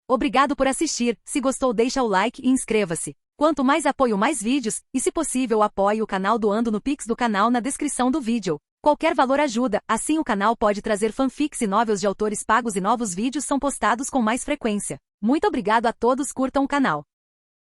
Obrigado por assistir, se gostou deixa o like e inscreva-se. Quanto mais apoio mais vídeos, e se possível apoie o canal doando no Pix do canal na descrição do vídeo. Qualquer valor ajuda, assim o canal pode trazer fanfics e novels de autores pagos e novos vídeos são postados com mais frequência. Muito obrigado a todos, curtam o canal.